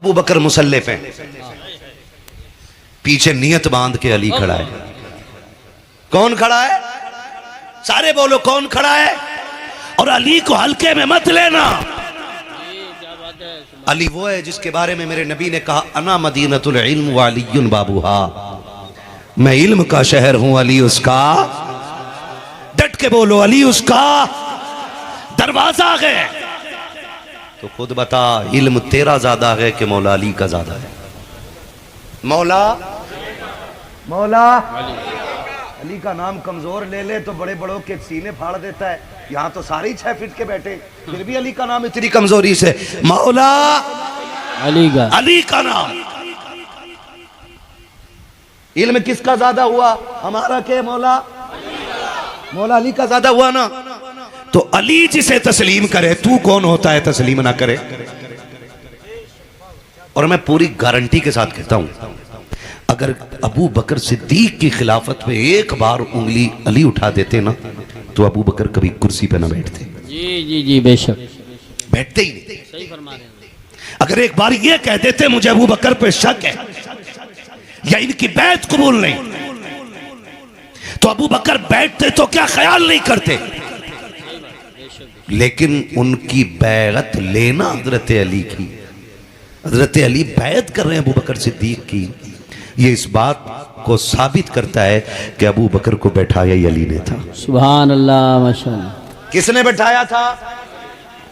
अबू बकर मुसल्ले पे पीछे नियत बांध के अली खड़ा है। कौन खड़ा है? सारे बोलो कौन खड़ा है? और अली को हल्के में मत लेना। अली वो है जिसके बारे में मेरे नबी ने कहा अना मदीनतुल इल्म व अलीयुन बाबूहा, मैं इल्म का शहर हूं, अली उसका। डट के बोलो अली उसका दरवाजा है। तो खुद बता इल्म तेरा ज्यादा है कि मौला अली का ज्यादा है? मौला अली का नाम कमजोर ले ले तो बड़े बड़ों के सीने फाड़ देता है। यहाँ तो सारे 6 फीट के बैठे, फिर भी अली का नाम इतनी कमजोरी से। मौला अली का नाम। इल्म किसका ज्यादा हुआ? हमारा के मौला अली का ज्यादा हुआ ना। तो अली जिसे तस्लीम करे, तू कौन होता है तस्लीम ना करे? और मैं पूरी गारंटी के साथ कहता हूं, अगर अबू बकर सिद्दीक की खिलाफत पे एक बार उंगली अली उठा देते ना, तो अबू बकर कभी कुर्सी पे ना बैठते। जी बेशक बैठते ही नहीं। सही फरमा रहे हैं। अगर एक बार ये कह देते मुझे अबू बकर पे शक है या इनकी बैत कबूल नहीं, तो अबू बकर बैठते तो क्या ख्याल नहीं करते। लेकिन उनकी बैत लेना हजरत अली की, हजरत अली बैत कर रहे हैं अबू बकर सिद्दीक की, ये इस बात को साबित करता है कि अबू बकर को बैठाया ही अली ने था। सुभान अल्लाह माशाअल्लाह। किसने बैठाया था?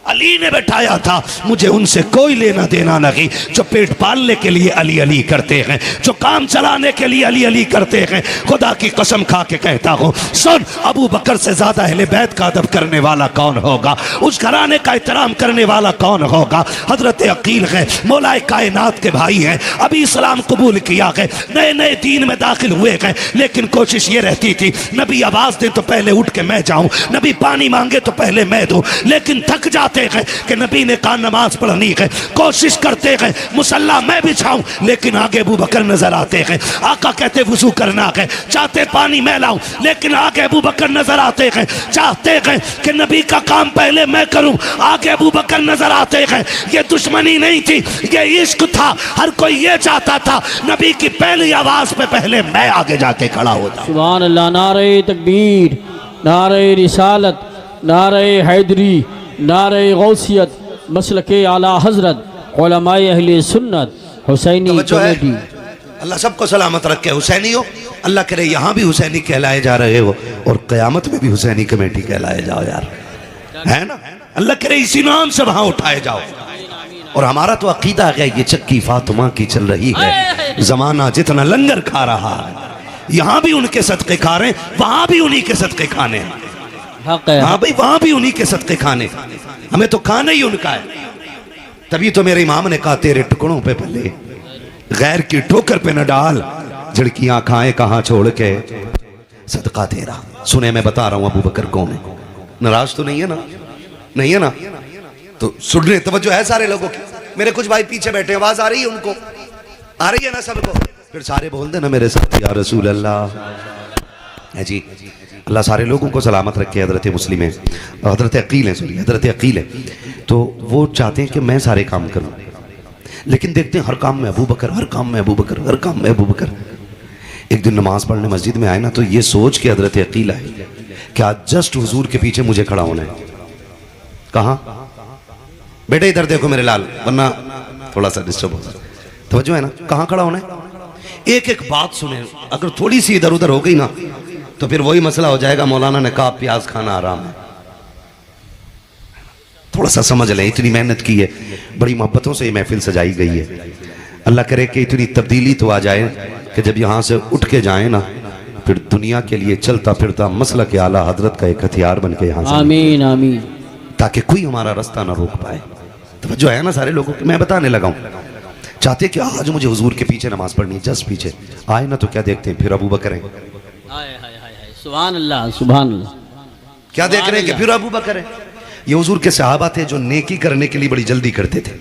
अली ने बैठाया था। मुझे उनसे कोई लेना देना नहीं जो पेट पालने के लिए अली अली करते हैं, जो काम चलाने के लिए अली अली करते हैं। खुदा की कसम खा के कहता हूं, सुन, अबू बकर से ज्यादा अहले बैत का अदब करने वाला कौन होगा? उस घराने का एहतराम करने वाला कौन होगा? हजरत अकील है, मौलाए कायनात के भाई हैं, अभी इस्लाम कबूल किया है, नए नए दीन में दाखिल हुए हैं, लेकिन कोशिश ये रहती थी नबी आवाज दे तो पहले उठ के मैं जाऊं, नबी पानी मांगे तो पहले मैं दूं। लेकिन थक जाते हैं कि नबी ने कहा नमाज पढ़नी है, कोशिश करते हैं मुसल्ला मैं बिछाऊं, लेकिन आगे अबू बकर नजर आते हैं। आका कहते वुजू करना है, चाहते पानी मैं लाऊं, लेकिन आगे अबू बकर नजर आते हैं। चाहते हैं कि नबी का काम पहले मैं करूं, आगे अबू बकर नजर आते हैं। ये दुश्मनी नहीं थी, ये इश्क था। हर कोई ये चाहता था नबी की पहली आवाज पे पहले मैं आगे जाके खड़ा होता। सुभान अल्लाह। नारे तकबीर, नारे रिसालत, नारे हैदरी, नारे गौसियत, मसलके आला हजरत, उलमाए अहले सुन्नत, हुसैनी कमेटी। अल्लाह सबको सलामत रखे। हुसैनी हो, अल्लाह करे यहाँ भी हुसैनी कहलाए जा रहे हो और क़यामत में भी हुसैनी कमेटी कहलाए जाओ यार, है ना? अल्लाह करे इसी नाम से वहां उठाए जाओ। और हमारा तो अकीदा है ये चक्की फातिमा की चल रही है, जमाना जितना लंगर खा रहा है, यहाँ भी उनके सदके खा रहे हैं, वहां भी उन्हीं के सदके खाने हैं। हाँ भाई, वहां भी उन्हीं के सदके खाने, हमें तो खाना ही उनका है। तभी तो मेरे इमाम ने कहा तेरे टुकड़ों पे पले गैर की ठोकर पे न डाल, झिड़कियां खाए कहां छोड़ के सदका तेरा। सुने मैं बता रहा हूं अबू बकर कौन है। नाराज तो नहीं है ना? नहीं है ना? तो सुनने तवज्जो है सारे लोगों की। मेरे कुछ भाई पीछे बैठे, आवाज आ रही है उनको? आ रही है ना सबको? फिर सारे बोल देना मेरे साथ या रसूल अल्लाह है जी। अल्लाह सारे लोगों को सलामत रखे। हजरत मुस्लिम है, हजरत अकील है, सॉरी हजरत अकील है, तो वो चाहते हैं कि मैं सारे काम करूं, लेकिन देखते हैं हर काम में अबू बकर, हर काम में अबू बकर, हर काम में अबू बकर। एक दिन नमाज पढ़ने मस्जिद में आए ना, तो ये सोच के हजरत अकील आए कि आज जस्ट हुजूर के पीछे मुझे खड़ा होना है। कहाँ? बेटे इधर देखो मेरे लाल, वरना थोड़ा सा डिस्टर्ब हो जाए। तवज्जो है ना? कहाँ खड़ा होना है? एक एक बात सुने, अगर थोड़ी सी इधर उधर हो गई ना तो फिर वही मसला हो जाएगा। मौलाना ने कहा प्याज खाना आराम है। थोड़ा सा समझ लें, इतनी मेहनत की है, बड़ी मोहब्बतों से ये महफिल सजाई गई है। अल्लाह करे कि इतनी तब्दीली तो आ जाए कि जब यहाँ से उठ के जाए ना, फिर दुनिया के लिए चलता फिरता मसला के आला हजरत का एक हथियार बन के यहाँ से, आमीन आमीन, ताकि कोई हमारा रास्ता ना रोक पाए। तो जो है ना सारे लोगों को मैं बताने लगा हूँ, चाहते कि आज मुझे हुजूर के पीछे नमाज पढ़नी है, जस्ट पीछे आए ना तो क्या देखते हैं फिर अबू बकर है। सुभान अल्लाह, सुभान अल्लाह। क्या देख रहे हैं कि फिर अबू बकर है। ये हुजूर के सहाबा थे जो नेकी करने के लिए बड़ी जल्दी करते थे,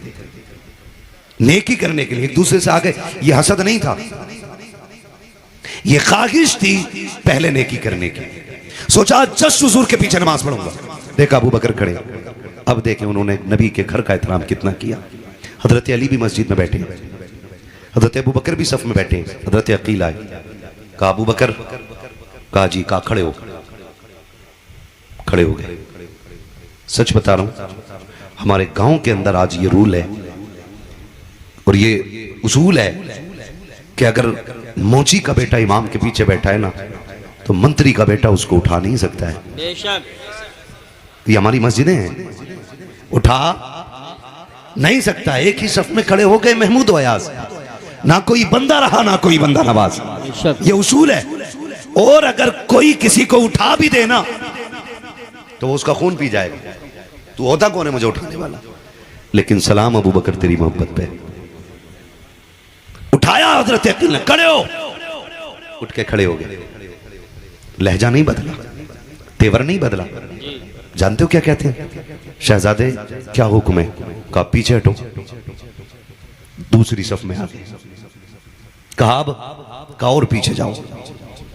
नेकी करने के लिए एक दूसरे से आगे। ये हसद नहीं था, ये ख्वाहिश थी पहले नेकी करने की। सोचा जस्ट हुजूर के पीछे नमाज पढ़ूंगा। देखा अबू बकर खड़े, अब देखें उन्होंने नबी के घर का एहतराम कितना किया। हजरत अली भी मस्जिद में बैठे, हजरत अबू बकर भी सफ में बैठे। हजरत अकील आए, कहा अबू बकर, कहा जी, कहा खड़े हो। खड़े हो गए। सच बता रहा हूं, हमारे गांव के अंदर आज ये रूल है और ये उसूल है कि अगर मौची का बेटा इमाम के पीछे बैठा है ना, तो मंत्री का बेटा उसको उठा नहीं सकता है। बेशक ये हमारी मस्जिदें हैं, उठा नहीं सकता। एक ही सफ में खड़े हो गए महमूद वयाज, ना कोई बंदा रहा ना कोई बंदा नवाज। बेशक ये उसूल है। और अगर कोई किसी को उठा भी देना तो वो उसका खून पी जाएगा। तू होता कौन है मुझे उठाने वाला? लेकिन सलाम अबू बकर तेरी मोहब्बत पे। उठाया हजरत अकील ने, खड़े हो। उठ के खड़े हो गए। लहजा नहीं बदला, तेवर नहीं बदला। जानते हो क्या कहते हैं? शहजादे क्या हुक्म है? कहा पीछे हटो। दूसरी सफ में आ गए। कहा अब, कहा और पीछे जाओ।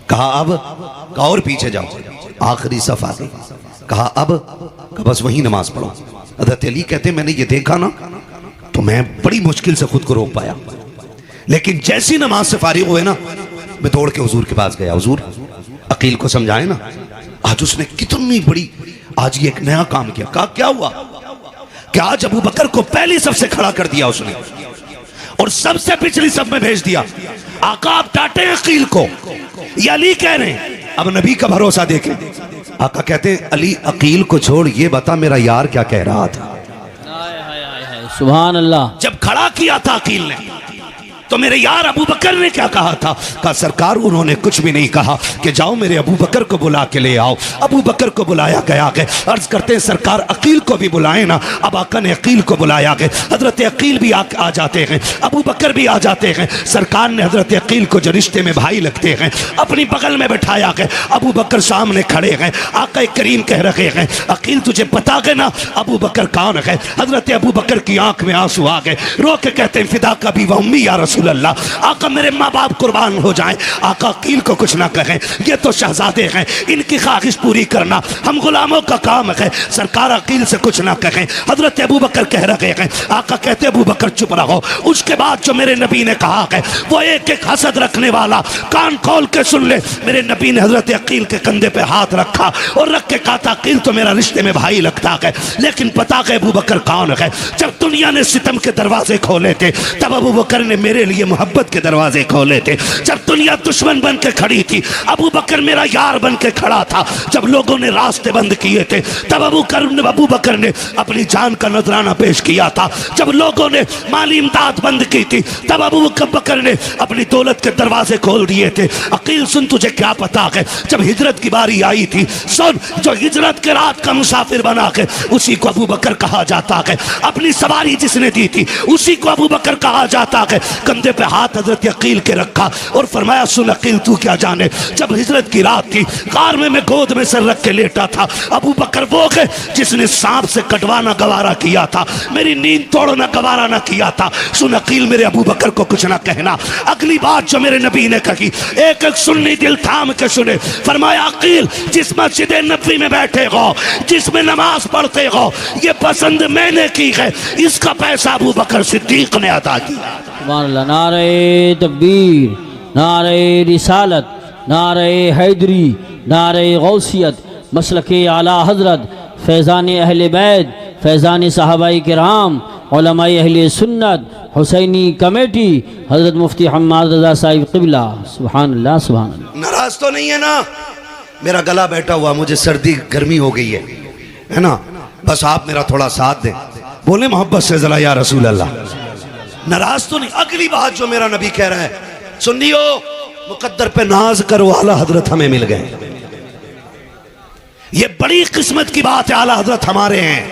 कहा अब, कहा और पीछे जाओ। आखिरी सफ आ गई। कहा अब, कहा बस वही नमाज पढ़ो। हज़रत अली कहते मैंने ये देखा ना तो मैं बड़ी मुश्किल से खुद को रोक पाया, लेकिन जैसी नमाज से फारिग हुए ना, मैं दौड़ के हुजूर के पास गया। हुजूर अकील को समझाए ना। आज उसने कितनी बड़ी, आज ये एक नया काम किया। कहा क्या हुआ? कि आज अबू बकर को पहली सफ से खड़ा कर दिया उसने और सबसे पिछली सफ में भेज दिया। आका आप डांटे अकील को, ये अली कह रहे हैं, अब नबी का भरोसा देखें। आका कहते हैं अली अकील को छोड़, ये बता मेरा यार क्या कह रहा था। सुभान अल्लाह। जब खड़ा किया था अकील ने तो मेरे यार अबू बकर ने क्या कहा था? कहा सरकार उन्होंने कुछ भी नहीं कहा कि जाओ मेरे अबू बकर को बुला के ले आओ। अबू बकर को बुलाया गया। अर्ज करते हैं सरकार अकील को भी बुलाए ना। अब आका ने अकील को बुलाया गया। हजरत अकील भी आ जाते हैं, अबू बकर भी आ जाते हैं। सरकार ने हजरत अकील को जो रिश्ते में भाई लगते हैं अपनी बगल में बैठाया गया। अबू बकर सामने खड़े हैं। आका करीम कह रहे हैं अकील तुझे पता है ना अबू बकर कौन है? हजरत अबू बकर की आंख में आंसू आ गए। रो के कहते हैं फिदा का भी वम्मी या रसूल अल्लाह, आका मेरे माँ बाप कुर्बान हो जाएं। आका अकील को कुछ ना कहें, ये तो शहजादे हैं, इनकी ख्वाहिश पूरी करना हम गुलामों का काम है। सरकार अकील से कुछ ना कहें। हजरत अबू बकर कह रहे हैं। आका कहते अबू बकर चुप रहो। उसके बाद जो मेरे नबी ने कहा है वो एक एक हसद रखने वाला कान खोल के सुन ले। मेरे नबी ने हजरत अकील के कंधे पे हाथ रखा और रख के कहा था अकील तो मेरा रिश्ते में भाई लगता है, लेकिन पता है अबू बकर कौन है? जब दुनिया ने सितम के दरवाजे खोले थे तब अबू बकर ने मेरे लिए मोहब्बत के दरवाजे खोले थे। जब दुनिया दुश्मन बन के खड़ी थी अबू बकर मेरा यार बन के खड़ा था। जब लोगों ने रास्ते बंद किए थे तब अबू बकर ने अपनी जान का नजराना पेश किया था। जब लोगों ने माली इमदाद बंद की थी तब अबू बकर ने अपनी दौलत के दरवाजे खोल दिए थे। अकील सुन तुझे क्या पता है, जब हिजरत की बारी आई थी, सुन जो हिजरत के रात का मुसाफिर बना के उसी को अबू बकर कहा जाता है। अपनी सवारी जिसने दी थी उसी को अबू बकर कहा जाता है। कंधे पे हाथ हजरत अकील के रखा और फरमाया सुन अकील तू क्या जाने, जब हिजरत की रात थी कार में मैं गोद में सर रख के लेटा था। अबू बकर वो है जिसने सांप से कटवाना गवारा किया था, मेरी नींद तोड़ना गवारा ना किया था। सुन अकील मेरे अबू बकर को कुछ ना कहना। अगली बात जो मेरे नबी ने कही एक एक सुन्नी दिल थाम के सुने। फरमाया अकील जिस मस्जिद नबी में बैठे हो, जिसमें नमाज पढ़ते हो, ये पसंद मैंने की है, इसका पैसा अबू बकर सिद्दीक ने अदा किया। नारे तकबीर, नारे रिसालत, नारे हैदरी, नारे गौसियत, मसलके आला हजरत, फैज़ान अहले बैत, फैज़ान सहाबाई किराम, उलमाए अहले सुन्नत, हुसैनी कमेटी, हजरत मुफ्ती हम्माद रज़ा साहिब क़िबला। सुभान अल्लाह सुभान अल्लाह। नाराज तो नहीं है ना? मेरा गला बैठा हुआ, मुझे सर्दी गर्मी हो गई है ना? बस आप मेरा थोड़ा साथ दें, बोले मोहब्बत से जरा या रसूल अल्लाह। नाराज तो नहीं। अगली बात जो मेरा नबी कह रहा है सुनियो, मुकद्दर पे नाज करो आला हजरत हमें मिल गए। ये बड़ी किस्मत की बात है, आला हजरत हमारे हैं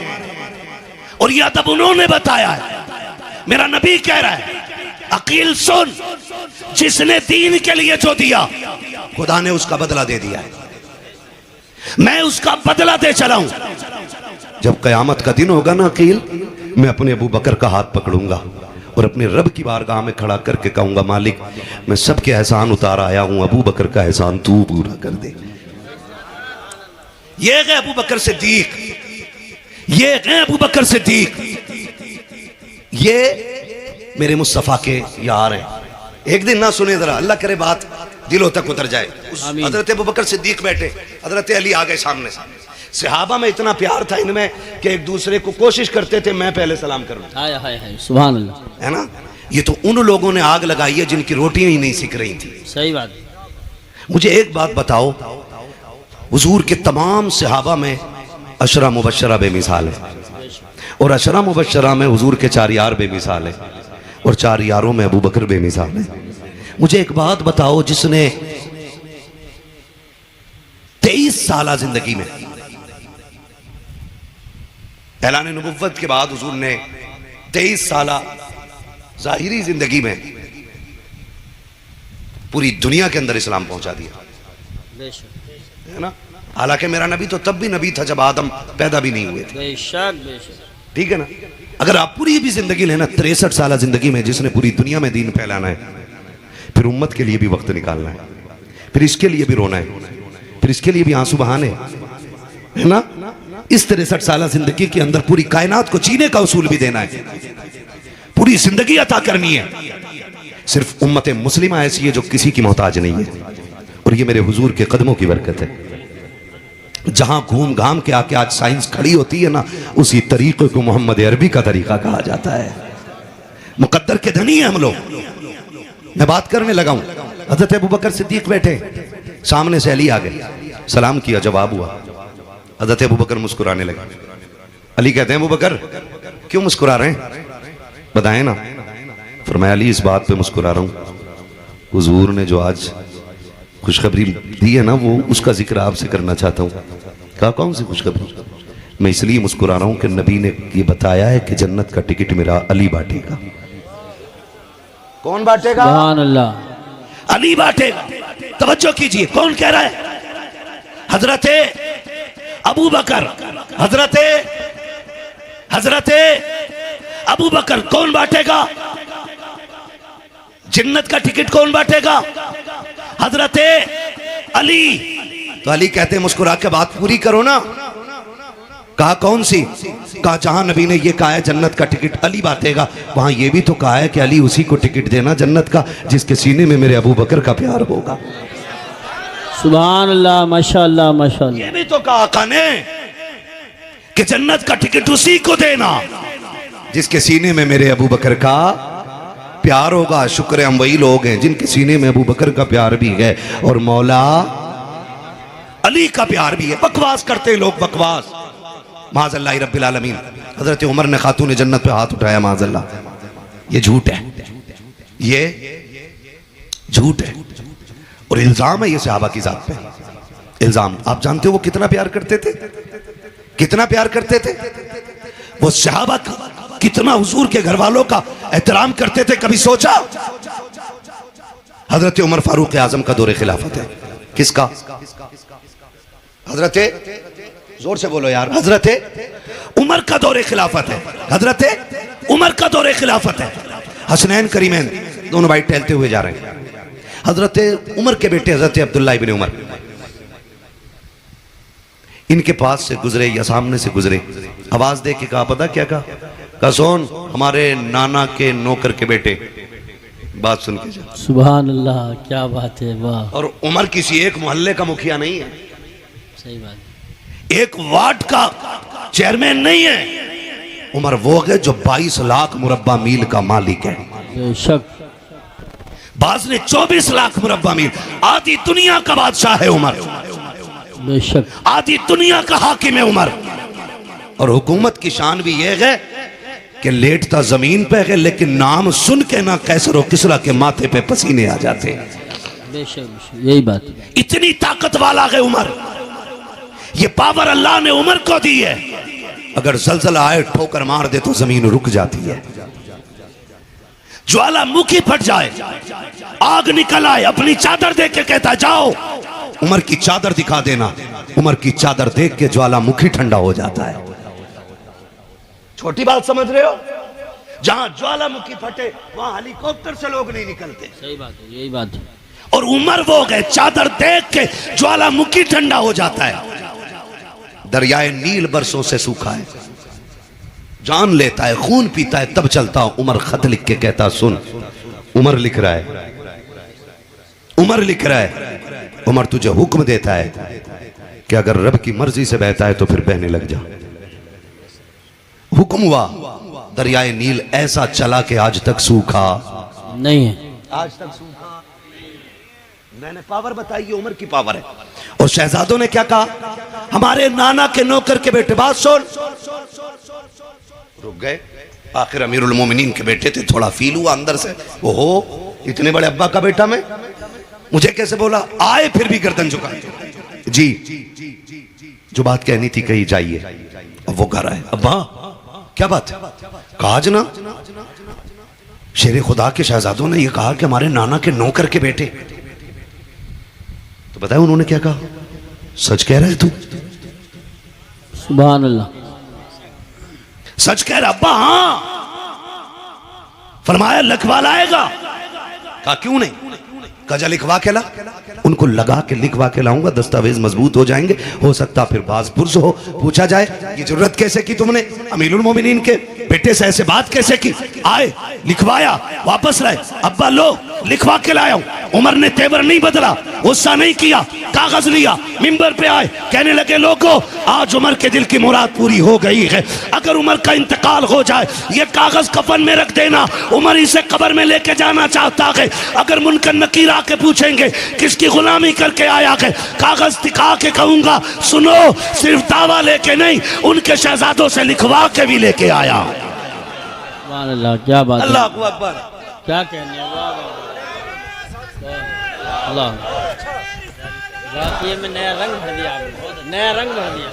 और यह अदब उन्होंने बताया है। मेरा नबी कह रहा है अकील सुन, जिसने दीन के लिए जो दिया खुदा ने उसका बदला दे दिया है, मैं उसका बदला दे चला हूं। जब कयामत का दिन होगा ना अकील, मैं अपने अबू बकर का हाथ पकड़ूंगा और अपने रब की बारगाह में खड़ा करके कहूंगा मालिक मैं सबके एहसान उतार आया हूं, अबू बकर का एहसान तू पूरा कर दे। ये है अबू बकर सिद्दीक, ये है अबू बकर सिद्दीक। ये मेरे मुस्तफ़ा के यार हैं। एक दिन ना सुने जरा, अल्लाह करे बात दिलों तक उतर जाए। उस आमीन। हजरत अबू बकर सिद्दीक बैठे, हजरत अली आ गए सामने से। सहाबा में इतना प्यार था इनमें कि एक दूसरे को कोशिश करते थे मैं पहले सलाम करूं, हाय हाय हाय, सुभान अल्लाह। है ना। ये तो उन लोगों ने आग लगाई है जिनकी रोटियां ही नहीं सिक रही थी। सही बात। मुझे एक बात बताओ, हुजूर के तमाम सहाबा में अशरा मुबशरा बेमिसाल है, और अशरा मुबशरा में हुजूर के 4 यार बेमिसाल है, और 4 यारों में अबू बकर बेमिसाल है। मुझे एक बात बताओ, जिसने 23 साल जिंदगी में ऐलान नबुव्वत के बाद हुजूर ने 23 साल जाहिरी जिंदगी में पूरी दुनिया के अंदर इस्लाम पहुंचा दिया, है ना। हालांकि मेरा नबी तो तब भी नबी था जब आदम पैदा भी नहीं हुए थे, बेशक बेशक, ठीक है ना। अगर आप पूरी भी जिंदगी लेना, 63 साल जिंदगी में जिसने पूरी दुनिया में दीन फैलाना है, फिर उम्मत के लिए भी वक्त निकालना है, फिर इसके लिए भी रोना है, फिर इसके लिए भी आंसू बहाने, है ना। इस 63 साल जिंदगी के अंदर पूरी कायनात को जीने का उसूल भी देना है, पूरी जिंदगी अता करनी है। सिर्फ उम्मत मुस्लिमा ऐसी है जो किसी की मोहताज नहीं है, और ये मेरे हुजूर के कदमों की बरकत है। जहां घूम घाम के आके आज साइंस खड़ी होती है ना, उसी तरीके को मोहम्मद अरबी का तरीका कहा जाता है। मुकद्दर के धनी है हम लोग। मैं बात करने लगा हूं, हजरत अबू बकर सिद्दीक बैठे, सामने से अली आ गए, सलाम किया, जवाब हुआ। हजरत अबू बकर मुस्कुराने लगे। अली कहते हैं, अबू बकर क्यों मुस्कुरा रहे हैं, बताएं ना। फरमाया, अली इस बात पे मुस्कुरा रहा हूं, हुजूर ने जो आज खुशखबरी दी है ना, वो उसका जिक्र आपसे करना चाहता हूँ। कहा, कौन सी खुशखबरी? मैं इसलिए मुस्कुरा रहा हूँ कि नबी ने ये बताया है कि जन्नत का टिकट मेरा अली बांटेगा। कौन बांटेगा? सुभान अल्लाह, अली बांटेगा। तवज्जो कीजिए, कौन कह रहा है? हजरत अबू बकर, हजरत अबू बकर। कौन बांटेगा जन्नत का टिकट? कौन बांटेगा? हजरत अली। तो अली कहते हैं, मुस्कुरा के बात पूरी करो ना। कहा, कौन सी? कहा, जहां नबी ने ये कहा है जन्नत का टिकट अली बांटेगा, वहां ये भी तो कहा है कि अली उसी को टिकट देना जन्नत का जिसके सीने में मेरे अबू बकर का प्यार होगा। सुभान अल्लाह, माशाअल्लाह माशाअल्लाह। ये भी तो कहा आका ने कि जन्नत का टिकट उसी को देना जिसके सीने में मेरे अबू बकर का प्यार होगा। शुक्र हम वही लोग हैं जिनके सीने में अबू बकर का प्यार भी है और मौला अली का प्यार भी है। बकवास करते हैं लोग, बकवास। माज़अल्लाह रब्बिल आलमीन। हजरत उमर ने खातून जन्नत पे हाथ उठाया, माज़अल्लाह। ये झूठ है, ये झूठ है और इल्जाम है ये सहाबा की जात पे। इल्जाम। आप जानते हो वो कितना प्यार करते थे, कितना प्यार करते थे वो सहाबा, कितना हुजूर के घर वालों का एहतराम करते थे। कभी सोचा? हजरत उमर फारूक आजम का दौरे खिलाफत है। किसका? हजरत, जोर से बोलो यार, हजरत उमर का दौरे खिलाफत है। हजरत उमर का दौरे खिलाफत है। हसनैन करीमैन दोनों भाई टहलते हुए जा रहे हैं। हजरत उमर के बेटे हजरत अब्दुल्लाह इब्न उमर इनके पास से गुजरे या सामने से गुजरे। आवाज दे के कहा, पता क्या कहा? सोन, हमारे नाना के नौकर के बेटे। बात सुन के जा। सुभान अल्लाह, क्या बात है, वाह। और उमर किसी एक मोहल्ले का मुखिया नहीं है, सही बात। एक वार्ड का चेयरमैन नहीं है। उमर वो है जो 22 लाख मुरब्बा मील का मालिक है। बेशक। बाज ने 24 लाख मुरब्बा मील। आधी दुनिया का बादशाह है उमर, बेशक। आधी दुनिया का हाकिम है उमर। और हुकूमत की शान भी यह है कि लेटता जमीन पे है, लेकिन नाम सुन के ना कैसर और किसरा के माथे पे पसीने आ जाते। बेशक, यही बात। इतनी ताकत वाला है उमर। ये पावर अल्लाह ने उमर को दी है। अगर जलजला आए, ठोकर मार दे तो जमीन रुक जाती है। ज्वालामुखी फट जाए, आग निकल आए, अपनी चादर देख के कहता, जाओ उमर की चादर दिखा देना। उमर की चादर देख के ज्वालामुखी ठंडा हो जाता है। छोटी बात समझ रहे हो? जहां ज्वालामुखी फटे वहां हेलीकॉप्टर से लोग नहीं निकलते। सही बात है, यही बात है। और उमर वो गए, चादर देख के ज्वालामुखी ठंडा हो जाता है। दरियाए नील बरसों से सूखा है, जान लेता है, खून पीता है, तब चलता हूं। उमर खत लिख के कहता, सुन, उमर लिख रहा है, उमर लिख रहा है, उमर तुझे हुक्म देता है कि अगर रब की मर्जी से बहता है तो फिर बहने लग जा। हुक्म हुआ, दरियाए नील ऐसा चला कि आज तक सूखा नहीं है। आज तक सूखा। मैंने पावर बताई, ये उमर की पावर है। और शहजादों ने क्या कहा, हमारे नाना के नौकर के बेटे, बात सुन। रुक गए। आखिर अमीरुल मोमिनीन के बेटे थे, थोड़ा फील हुआ अंदर से, ओहो इतने बड़े अब्बा का बेटा मैं, मुझे कैसे बोला। आए फिर भी गर्दन झुकाए, जी जो बात कहनी थी कही जाइए। अब वो कह रहा है, अब्बा क्या बात है, काज ना। शेर खुदा के शहजादों ने यह कहा कि हमारे नाना के नौकर के बेटे। तो बताया उन्होंने क्या कहा, सच कह रहा है तू? सुभान अल्लाह, सच कह रहा अब्बा? हाँ। फरमाया लिखवा लाएगा? कहा क्यों नहीं? कहा लिखवा के ला। उनको लगा के लिखवा के लाऊंगा, दस्तावेज मजबूत हो जाएंगे, हो सकता फिर बाज पुरस हो, पूछा जाए ये जरूरत कैसे की तुमने, अमीरुल मोमिनीन के बेटे से ऐसे बात कैसे की। आए, लिखवाया, वापस लाए, अब्बा लो लिखवा के लाया हूं। उमर ने तेवर नहीं बदला, गुस्सा नहीं किया, कागज लिया, मिंबर पे आए, कहने लगे लोगों आज उमर के दिल की मुराद पूरी हो गई है, अगर उमर का इंतकाल हो जाए ये कागज कफन में रख देना, उमर इसे कब्र में लेके जाना चाहता है। अगर मुनकर नकीर आके पूछेंगे किसकी गुलामी करके आया है, कागज दिखा के कहूंगा सुनो सिर्फ दावा लेके नहीं, उनके शहजादों से लिखवा के भी लेके आया। सुभान अल्लाह, क्या बात है, अल्लाह अकबर, क्या कहने, अल्लाह वाकई में नया रंग भर दिया आपने, नया रंग भर दिया।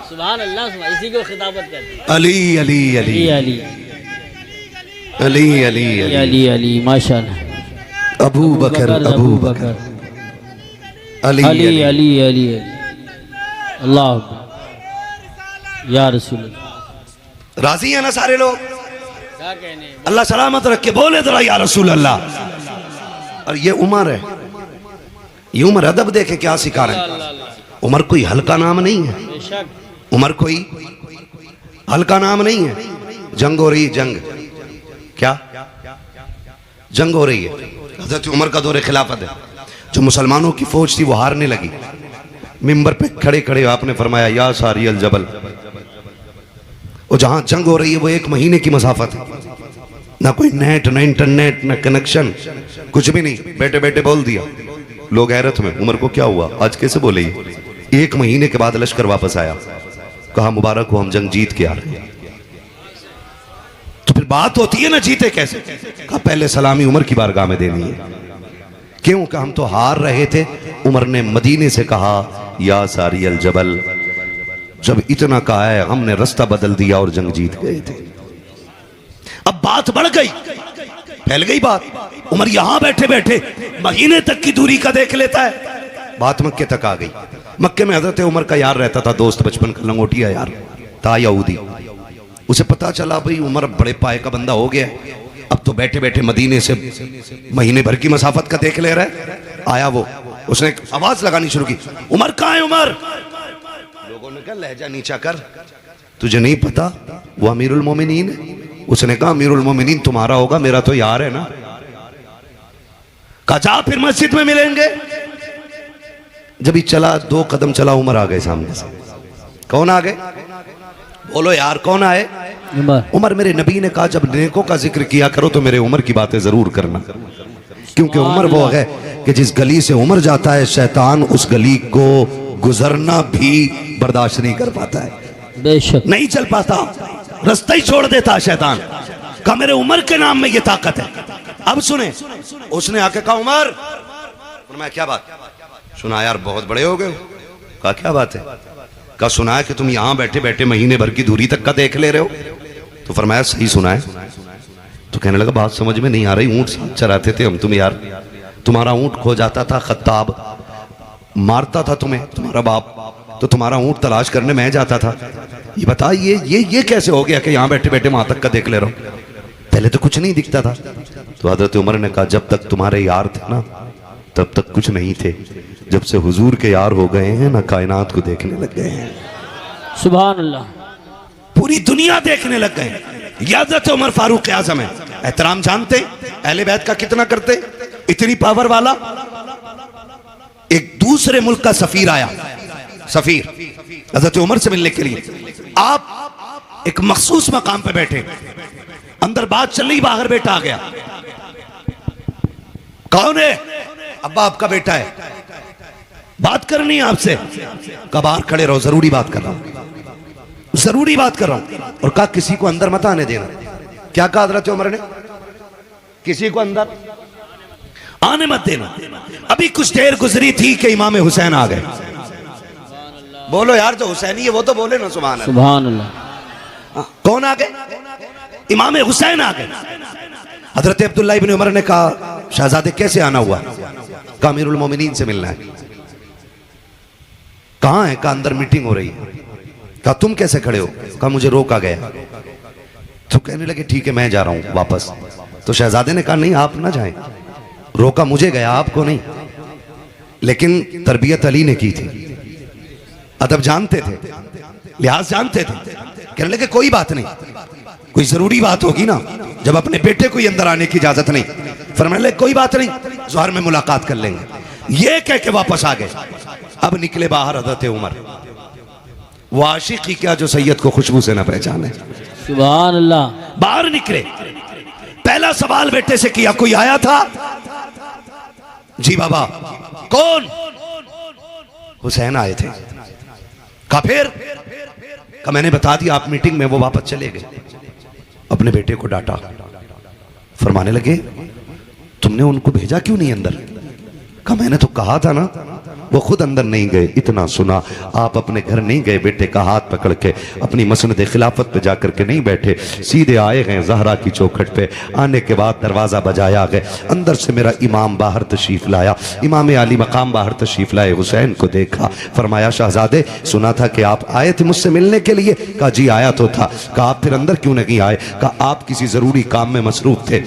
सुभान अल्लाह, इसी को खिताबत कहते हैं। अली अली अली अली अली अली अली अली अली माशाअल्लाह, अबू बकर अबू बकर अली अली अली अली अल्लाह या रसूल। राजी है ना सारे लोग? क्या कहने, अल्लाह सलामत रख के बोले जरा या रसूल अल्लाह। और ये उमर है, ये उमर अदब देखे क्या सिखा रहे हैं। उमर कोई हल्का नाम नहीं है, बेशक उमर कोई हल्का नाम नहीं है। जंग हो रही, जंग क्या जंग हो रही है, हजरत उमर का दौरे खिलाफत है। जो मुसलमानों की फौज थी वो हारने लगी, मिंबर पे खड़े खड़े आपने फरमाया या सारी अल जबल। और जहां जंग हो रही है वो 1 महीने की मसाफत है, ना कोई नेट, ना इंटरनेट, ना कनेक्शन, कुछ भी नहीं, बैठे बैठे बोल दिया। लोग हैरत में, उमर को क्या हुआ, आज कैसे बोले ये? 1 महीने के बाद लश्कर वापस आया, कहा मुबारक हो हम जंग जीत के आ रहे हैं। तो फिर बात होती है ना जीते कैसे, कहा पहले सलामी उमर की बारगाह में देनी है। क्यों? कहा हम तो हार रहे थे, उमर ने मदीने से कहा या सारी अल जबल। जब इतना कहा है हमने रास्ता बदल दिया और जंग जीत गए थे। अब बात बढ़ गई, फैल गई बात। उमर यहां बैठे बैठे महीने तक की दूरी का देख लेता है, बात मक्के तक आ गई। मक्के में हजरत उमर का यार रहता था, दोस्त बचपन का लंगोटिया यार था, यहूदी। उसे पता चला भाई उमर बड़े पाए का बंदा हो गया, अब तो बैठे बैठे मदीने से महीने भर की मसाफत का देख ले रहा है। आया वो, उसने आवाज लगानी शुरू की, उमर कहाँ है उमर? लोगों ने कहा लहजा नीचा कर, तुझे नहीं पता वो अमीरुल मोमिनीन है। उसने कहा अमीरुल मोमिनीन तुम्हारा होगा, मेरा तो यार है ना। कहा जा फिर मस्जिद में मिलेंगे। जब ही चला 2 कदम चला, उमर आ गए सामने से। कौन आ गए? बोलो यार कौन आए? उमर। मेरे नबी ने कहा जब नेकों का जिक्र किया करो तो मेरे उमर की बातें जरूर करना, क्योंकि उमर वो है कि जिस गली से उमर जाता है शैतान उस गली को गुजरना भी बर्दाश्त नहीं कर पाता है, बेशक नहीं चल पाता, रास्ता ही छोड़ देता शैतान। कहा मेरे उमर के नाम में ये ताकत है। अब सुने, उसने आके कहा उमर, मैं क्या बात? सुना यार बहुत बड़े हो गए। कहा क्या बात है? कहा सुना है कि तुम यहां बैठे बैठे महीने भर की दूरी तक का देख ले रहे हो। तो फरमाया सही सुना है। तो कहने लगा बात समझ में नहीं आ रही, ऊंट साथ चराते थे हम तुम यार, तुम्हारा ऊंट खो जाता था, खत्ताब मारता था तुम्हें तुम्हारा बाप, तो तुम्हारा ऊंट तलाश करने मैं जाता था। ये बता ये कैसे हो गया कि यहाँ बैठे बैठे वहां तक का देख ले रहा हूं? पहले तो कुछ नहीं दिखता था। तो हजरत उमर ने कहा जब तक तुम्हारे यार थे ना तब तक कुछ नहीं थे, जब से हुजूर के यार हो गए हैं ना कायनात को देखने लग गए हैं। सुभान अल्लाह। पूरी दुनिया देखने लग गए। ये हज़रत उमर फारूक आज़म है। एहतराम जानते अहले बैत का कितना करते, इतनी पावर वाला। एक दूसरे मुल्क का सफीर आया, सफीर हज़रत उमर से मिलने के लिए। आप एक मखसूस मकाम पे बैठे, अंदर बात चल रही, बाहर बेटा आ गया। कौन है? अब्बा आपका बेटा है, बात करनी है आपसे। कहा बाहर खड़े रहो, जरूरी बात कर रहा हूं, जरूरी बात कर रहा हूं। और कहा किसी को अंदर मत आने देना। क्या कहा हज़रत उमर ने? किसी को अंदर आने मत देना। अभी कुछ देर गुजरी थी कि इमाम हुसैन आ गए। बोलो यार, जो हुसैनी है वो तो बोले ना सुभान अल्लाह। सुभान अल्लाह। कौन आ गए? इमाम हुसैन आ गए। हजरत अब्दुल्लाह इब्न उमर ने कहा शहजादे कैसे आना हुआ? कहा अमीरुल मोमिनीन से मिलना है। कहां है? कहा अंदर मीटिंग हो रही है। कहा तुम कैसे खड़े हो? कहा मुझे रोका गया। तो कहने लगे ठीक है मैं जा रहा हूं वापस। तो शहजादे ने कहा नहीं आप ना जाएं, रोका मुझे गया आपको नहीं। लेकिन तरबियत अली ने की थी, अदब जानते थे, लिहाज जानते थे। कहने लगे कोई बात नहीं, कोई जरूरी बात होगी ना, जब अपने बेटे को अंदर आने की इजाजत नहीं। फरमाने लगे कोई बात नहीं, ज़ोहर में मुलाकात कर लेंगे। ये कह के वापस आ गए। अब निकले बाहर हज़रत उमर। वो आशिक ही क्या जो सैयद को खुशबू से ना पहचाने। सुभान अल्लाह। बाहर निकले, पहला सवाल बेटे से किया कोई आया था? जी बाबा। कौन? हुसैन आए थे। कहा फिर? कहा मैंने बता दिया आप मीटिंग में। वो वापस चले गए, अपने बेटे को डांटा। फरमाने लगे तुमने उनको भेजा क्यों नहीं अंदर? कहा मैंने तो कहा था ना। वो खुद अंदर नहीं गए, इतना सुना। आप अपने घर नहीं गए, बेटे का हाथ पकड़ के अपनी मसनद खिलाफत पे जाकर के नहीं बैठे, सीधे आए गए ज़हरा की चौखट पे। आने के बाद दरवाज़ा बजाया गए, अंदर से मेरा इमाम बाहर तशरीफ़ लाया, इमाम आली मकाम बाहर तशरीफ़ लाए। हुसैन को देखा, फरमाया शहजादे सुना था कि आप आए थे मुझसे मिलने के लिए। कहा जी आया तो था। कहा आप फिर अंदर क्यों नहीं आए? कहा आप किसी ज़रूरी काम में मसरूफ़ थे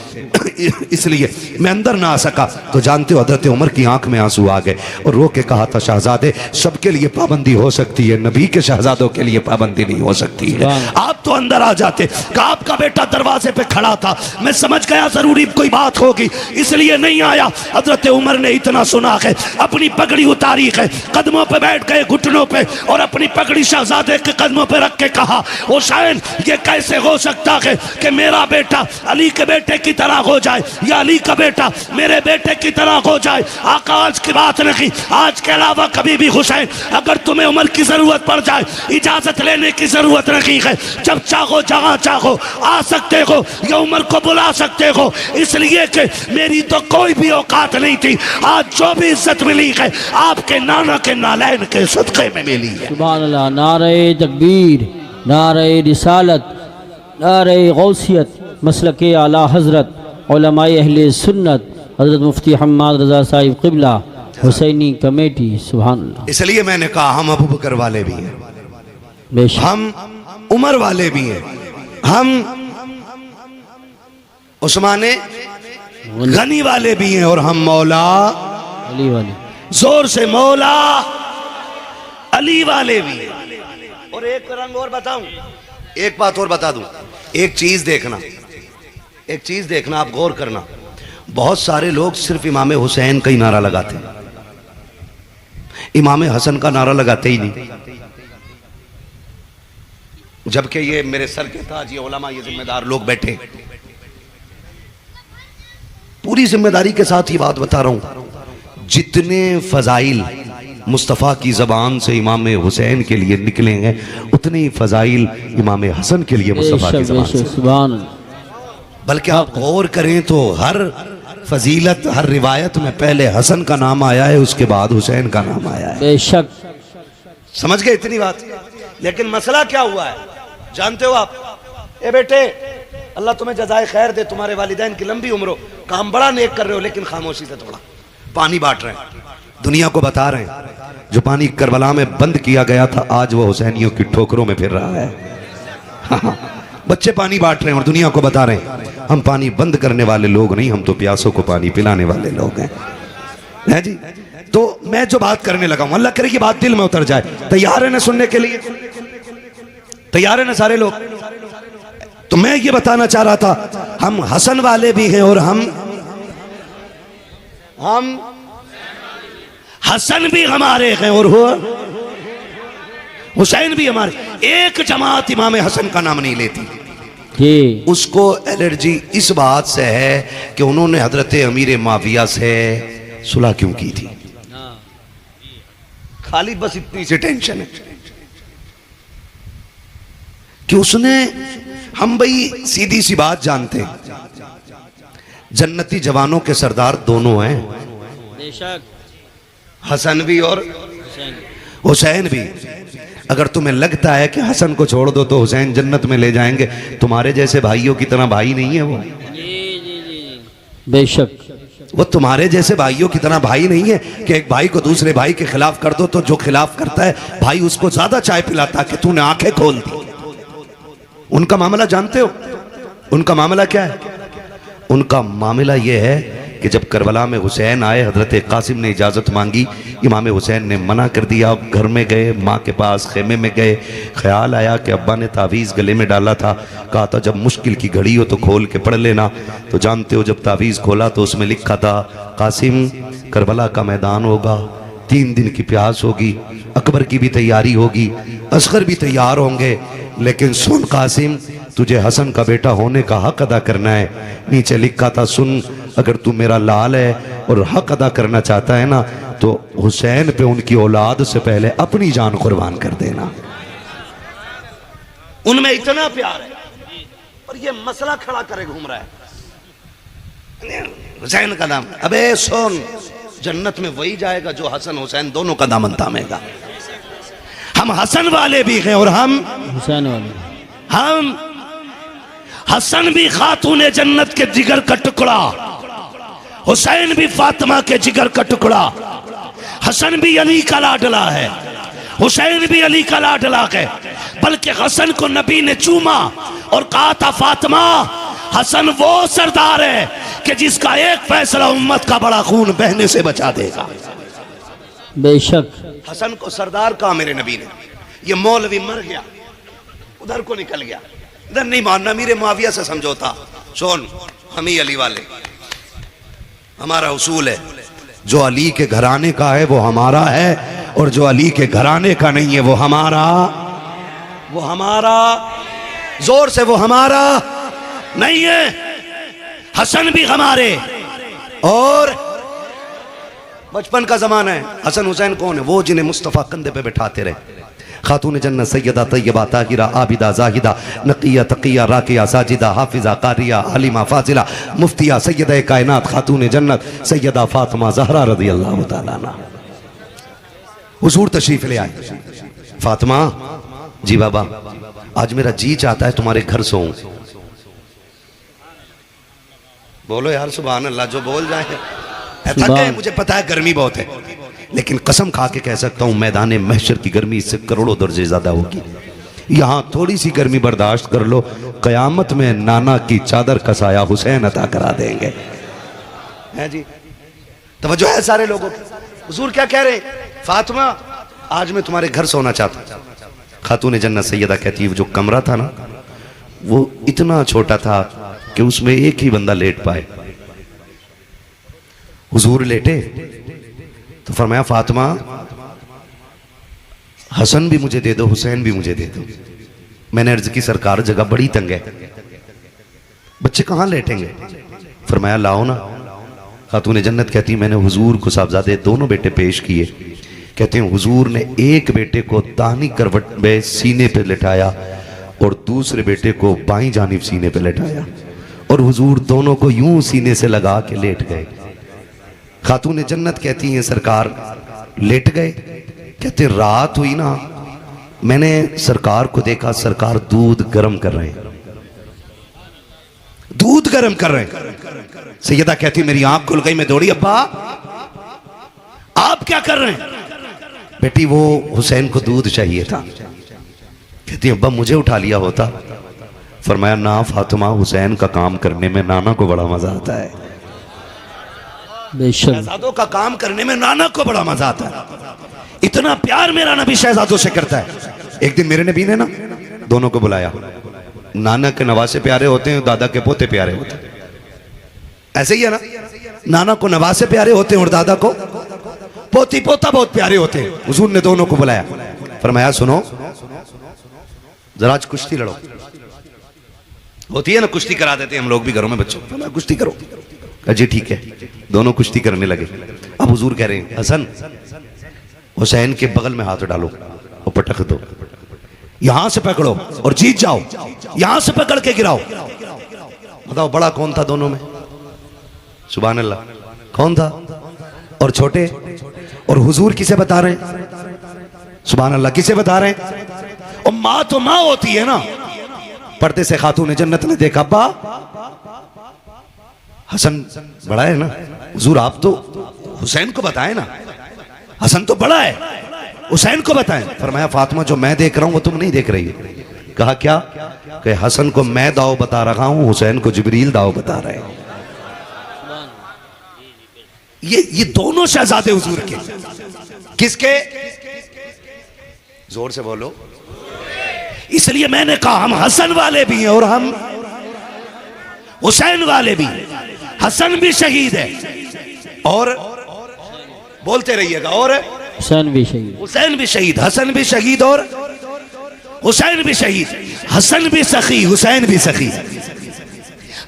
इसलिए मैं अंदर ना आ सका। तो जानते हो हज़रत उमर की आंख में आंसू आ गए और रो के कहा था शहजादे सबके लिए पाबंदी हो सकती है, नबी के शहजादों के लिए पाबंदी नहीं हो सकती है। आप तो अंदर आ जाते। कहा आपका बेटा दरवाजे पे खड़ा था, मैं समझ गया जरूरी कोई बात होगी इसलिए नहीं आया। हज़रत उमर ने इतना सुना है, अपनी पगड़ी उतारी है, कदमों पे बैठ गए घुटनों पे और अपनी पगड़ी शहजादे के कदमों पे रख के कहा हुसैन ये कैसे हो सकता है कि मेरा बेटा अली के बेटे की तरह हो जाए या अली का बेटा मेरे बेटे की तरह हो जाए। आका आज की बात नहीं, आज के अलावा कभी भी हुसैन अगर तुम्हें उमर की जरूरत पड़ जाए इजाजत लेने की जरूरत नहीं है। जब चाहो जहां चाहो आ सकते हो या उमर को बुला सकते हो, इसलिए कि मेरी तो कोई भी औकात नहीं थी। आज जो भी इज्जत मिली है आपके नाना के नालैन के सदक़े में मिली है। सुभान अल्लाह। नारे तकबीर, नारे रिसालत, नारे गौसियत, मसलके आला हज़रत उलमाए अहले सुन्नत हज़रत मुफ्ती हम्माद रज़ा साहिब क़िबला हुसैनी कमेटी। सुभान अल्लाह। इसलिए मैंने कहा हम अबू बकर वाले भी हैं, बेशक हम उमर वाले भी हैं, हम उस्माने गनी वाले भी हैं और हम मौला अली वाले, जोर से मौला अली वाले भी हैं। और एक रंग और बताऊं, एक बात और बता दूं, एक चीज देखना, एक चीज देखना, आप गौर करना। बहुत सारे लोग सिर्फ इमाम हुसैन का ही नारा लगाते हैं, इमाम हसन का नारा लगाते ही नहीं। जबकि ये मेरे सर के ताज, ये उलमा, ये जिम्मेदार लोग बैठे, पूरी जिम्मेदारी के साथ ये बात बता रहा हूं, जितने फजाइल मुस्तफ़ा की ज़बान से इमाम हुसैन के लिए निकलेंगे उतने ही फजाइल इमाम हसन के लिए मुस्तफ़ा की ज़बान से। सुभान अल्लाह। बल्कि आप गौर करें तो हर फजीलत, हर रिवायत में पहले हसन का नाम आया है, उसके बाद हुसैन का नाम आया है। बेशक। समझ गए इतनी बात? लेकिन मसला क्या हुआ है जानते हो आप? ए बेटे अल्लाह तुम्हें जज़ाए खैर दे, तुम्हारे वालिदैन की लंबी उम्र हो, काम बड़ा नेक कर रहे हो, लेकिन खामोशी से थोड़ा पानी बांट रहे हैं, दुनिया को बता रहे हैं जो पानी करबला में बंद किया गया था आज वो हुसैनियों की ठोकरों में फिर रहा है। बच्चे पानी बांट रहे हैं और दुनिया को बता रहे हैं हम पानी बंद करने वाले लोग नहीं, हम तो प्यासों को पानी पिलाने वाले लोग हैं जी। तो मैं जो बात करने लगा हूं, अल्लाह करे कि बात दिल में उतर जाए। तैयार है ना सुनने के लिए? तैयार है ना सारे लोग? तो मैं ये बताना चाह रहा था, हम हसन वाले भी हैं और हम हसन भी हमारे हैं और हुसैन भी हमारे। एक जमात इमाम हसन का नाम नहीं लेती। जी उसको एलर्जी इस बात से है कि उन्होंने हजरत अमीर माविया से सुलह क्यों की थी। खाली बस इतनी सी टेंशन है कि उसने, हम भाई सीधी सी बात जानते हैं, जन्नती जवानों के सरदार दोनों हैं, बेशक हसन भी और हुसैन भी। अगर तुम्हें लगता है कि हसन को छोड़ दो तो हुसैन जन्नत में ले जाएंगे, तुम्हारे जैसे भाइयों की तरह भाई नहीं है वो। बेशक वो तुम्हारे जैसे भाइयों की तरह भाई नहीं है कि एक भाई को दूसरे भाई के खिलाफ कर दो तो जो खिलाफ करता है भाई उसको ज्यादा चाय पिलाता कि तूने आंखें खोल दी। उनका मामला जानते हो? उनका मामला क्या है? उनका मामला यह है कि जब करबला में हुसैन आए, हजरत कासिम ने इजाज़त मांगी, इमाम हुसैन ने मना कर दिया। घर में गए, माँ के पास खेमे में गए, ख्याल आया कि अब्बा ने तावीज़ गले में डाला था, कहा था जब मुश्किल की घड़ी हो तो खोल के पढ़ लेना। तो जानते हो जब तावीज़ खोला तो उसमें लिखा था, कासिम करबला का मैदान होगा, 3 दिन की प्यास होगी, अकबर की भी तैयारी होगी, असगर भी तैयार होंगे, लेकिन सुन कासिम, तुझे हसन का बेटा होने का हक अदा करना है। नीचे लिखा था, सुन, अगर तू मेरा लाल है और हक अदा करना चाहता है ना तो हुसैन पे उनकी औलाद से पहले अपनी जान कुर्बान कर देना। उनमें इतना प्यार है और ये मसला खड़ा करे घूम रहा है हुसैन का नाम। अबे सुन, जन्नत में वही जाएगा जो हसन हुसैन दोनों का दामन थामेगा। हम हसन वाले भी हैं और हम हुसैन वाले। हम हसन भी खातून जन्नत के जिगर का टुकड़ा, हुसैन भी फातिमा के जिगर का टुकड़ा। हसन भी अली का लाडला है, हुसैन भी अली का लाडला है। बल्कि हसन को नबी ने चूमा और कहा था, फातिमा, हसन वो सरदार है कि जिसका एक फैसला उम्मत का बड़ा खून बहने से बचा देगा। बेशक हसन को सरदार कहा मेरे नबी ने। ये मौलवी मर गया, उधर को निकल गया, इधर नहीं मानना, मेरे मुआविया से समझौता। सुन, हम ही अली वाले, हमारा उसूल है, जो अली के घराने का है वो हमारा है, और जो अली के घराने का नहीं है वो हमारा जोर से वो हमारा नहीं है। हसन भी हमारे। और बचपन का जमाना है। हसन हुसैन कौन है? वो जिन्हें मुस्तफ़ा कंधे पे बैठाते रहे। खातून जन्नत सैयदा तैयबा ताहिरा आबिदा जाहिदा नकिया तकिया राकिया साजिदा हाफिजा कारिया हलीमा फाजिला मुफ्तिया सैयदा कायनात खातून जन्नत सैयदा फातिमा ज़हरा रज़ी अल्लाह तआला अन्हा हुजूर तशरीफ ले आए। फातिमा, जी बाबा, आज मेरा जी चाहता है तुम्हारे घर सोऊं। बोलो यार सुभान अल्लाह, जो बोल जाए। थक गए, मुझे पता है गर्मी बहुत है, लेकिन कसम खा के कह सकता हूं मैदान महशर की गर्मी इससे करोड़ों दर्जे ज्यादा होगी। यहां थोड़ी सी गर्मी बर्दाश्त कर लो, कयामत में नाना की चादर का साया हुसैन अता करा देंगे। है जी, तवज्जो है सारे लोगों की। हुजूर क्या कह रहे हैं? फातिमा, आज मैं तुम्हारे घर सोना चाहता हूं। खातून जन्नत सैयदा कहती है, जो कमरा था ना वो इतना छोटा था कि उसमें एक ही बंदा लेट पाए। हुजूर लेटे तो फरमाया, फातिमा, हसन भी मुझे दे दो, हुसैन भी मुझे दे दो। मैंने अर्ज की, सरकार जगह बड़ी तंग है, बच्चे कहां लेटेंगे? फरमाया, लाओ ना। खातून जन्नत कहती, मैंने हुजूर को साहबजादे दोनों बेटे पेश किए। कहते हैं हुजूर ने एक बेटे को दाहिनी करवट में सीने पे लेटाया और दूसरे बेटे को बाईं जानिब सीने पे लेटाया, और हुजूर दोनों को यूं सीने से लगा के लेट गए। खातून जन्नत कहती हैं, सरकार लेट गए। कहते रात हुई ना, मैंने सरकार को देखा, सरकार दूध गर्म कर रहे हैं, दूध गर्म कर रहे हैं। सैयदा कहती, मेरी आंख खुल गई, मैं दौड़ी, अब्बा आप क्या कर रहे हैं? बेटी, वो हुसैन को दूध चाहिए था। कहती, अब्बा मुझे उठा लिया होता। फरमाया, ना फातिमा, हुसैन का काम करने में नाना को बड़ा मजा आता है। शहजादों का काम करने में नाना को बड़ा मजा आता है। इतना प्यार मेरा नबी शहजादों से करता है। एक दिन मेरे नबी ने ना दोनों को बुलाया। नाना के नवासे प्यारे होते हैं, दादा के पोते प्यारे होते हैं, ऐसे ही है ना। नाना को नवासे प्यारे होते हैं और दादा को पोती पोता बहुत प्यारे होते हैं। हुजूर ने दोनों को बुलाया, फरमाया सुनो जरा आज कुश्ती लड़ो। होती है ना कुश्ती करा देते हैं हम लोग भी घरों में बच्चों, फरमाया कुश्ती करो। कहा जी ठीक है। दोनों कुश्ती करने लगे। अब हुजूर कह रहे हैं हसन हुसैन के बगल में हाथ डालो और पटक दो, यहां से पकड़ो और जीत जाओ, यहां से पकड़ के गिराओ। बताओ बड़ा कौन था दोनों में? सुभान अल्लाह, कौन था? और छोटे? और हुजूर किसे बता रहे हैं? सुभान अल्लाह, किसे बता रहे हैं? और माँ तो माँ होती है ना। पर्दे से खातून जन्नत ने देखा, अब्बा हसन बड़ा है ना, हुजूर आप तो हुसैन को बताएं ना, हसन तो बड़ा है, हुसैन को बताएं। फरमाया फातिमा जो मैं देख रहा हूं वो तुम नहीं देख रही है। कहा क्या? कि हसन को मैं दाव बता रहा हूं, हुसैन को जिब्रील दाव बता रहे हैं। ये दोनों शहजादे हुजूर के। किसके? जोर से बोलो। इसलिए मैंने कहा हम हसन वाले भी हैं और हम हुसैन वाले भी। हसन भी शहीद है और बोलते रहिएगा, और हुसैन भी शहीद, हुसैन भी शहीद, हसन भी शहीद और हुसैन भी शहीद। हसन भी सखी, हुसैन भी सखी।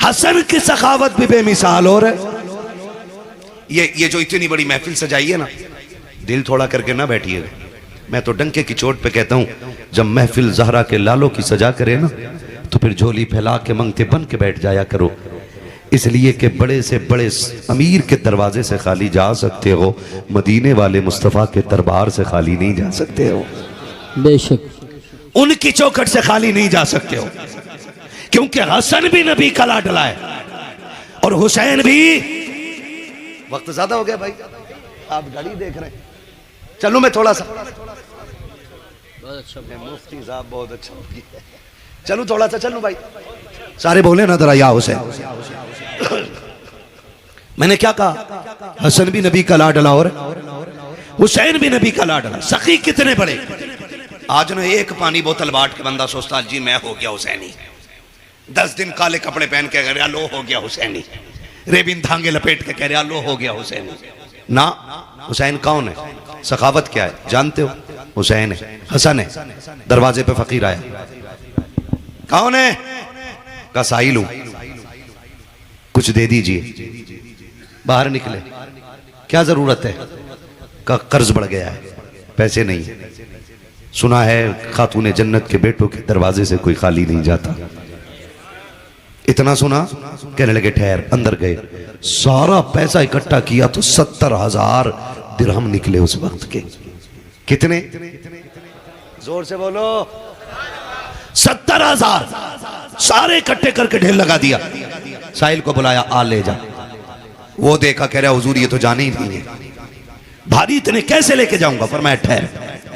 हसन की सखावत भी बेमिसाल। और ये जो इतनी बड़ी महफिल सजाई है ना, दिल थोड़ा करके ना बैठिएगा। मैं तो डंके की चोट पे कहता हूं, जब महफिल जहरा के लालों की सजा करे ना, तो फिर झोली फैला के मंगते बन के बैठ जाया करो। इसलिए कि बड़े से बड़े अमीर के दरवाजे से खाली जा सकते हो, मदीने वाले मुस्तफ़ा के दरबार से खाली नहीं जा सकते हो। बेशक उनकी चौखट से खाली नहीं जा सकते हो, क्योंकि हसन भी नबी का लाडला है और हुसैन भी। वक्त ज्यादा हो गया भाई, आप घड़ी देख रहे हैं। चलो मैं थोड़ा सा, मुफ्ती साहब बहुत अच्छा, चलो थोड़ा सा चलो भाई, सारे बोले ना जरा या हुसैन। मैंने क्या कहा? हसन भी नबी का लाडला और हुसैन भी नबी का लाडला। सखी कितने बड़े। आज ना एक पानी बोतल बांट के बंदा सोचता जी मैं हो गया हुसैनी। 10 दिन काले कपड़े पहन के कह रहा लो हो गया हुसैनी। रेबिन धांगे लपेट के कह रहा लो हो गया हुसैनी। ना, हुसैन कौन है? सखावत क्या है जानते हो? हुसैन है, हसन है। दरवाजे पे फकीर आया, कौन है? का साहिल हूं, कुछ दे दीजिए। बाहर निकले, क्या जरूरत है? का कर्ज बढ़ गया है, पैसे नहीं। सुना है खातूने जन्नत के बेटों के दरवाजे से कोई खाली नहीं जाता। इतना सुना, कहने लगे ठहर। अंदर गए, सारा पैसा इकट्ठा किया तो 70,000 दिरहम निकले उस वक्त के। कितने? जोर से बोलो। 70,000 सारे इकट्ठे करके ढेर लगा दिया। साहिल को बुलाया, आ ले जा। वो देखा, कह रहा हुजूर ये तो जाने ही नहीं है, भारी इतने कैसे लेके जाऊंगा? फरमाया ठहर।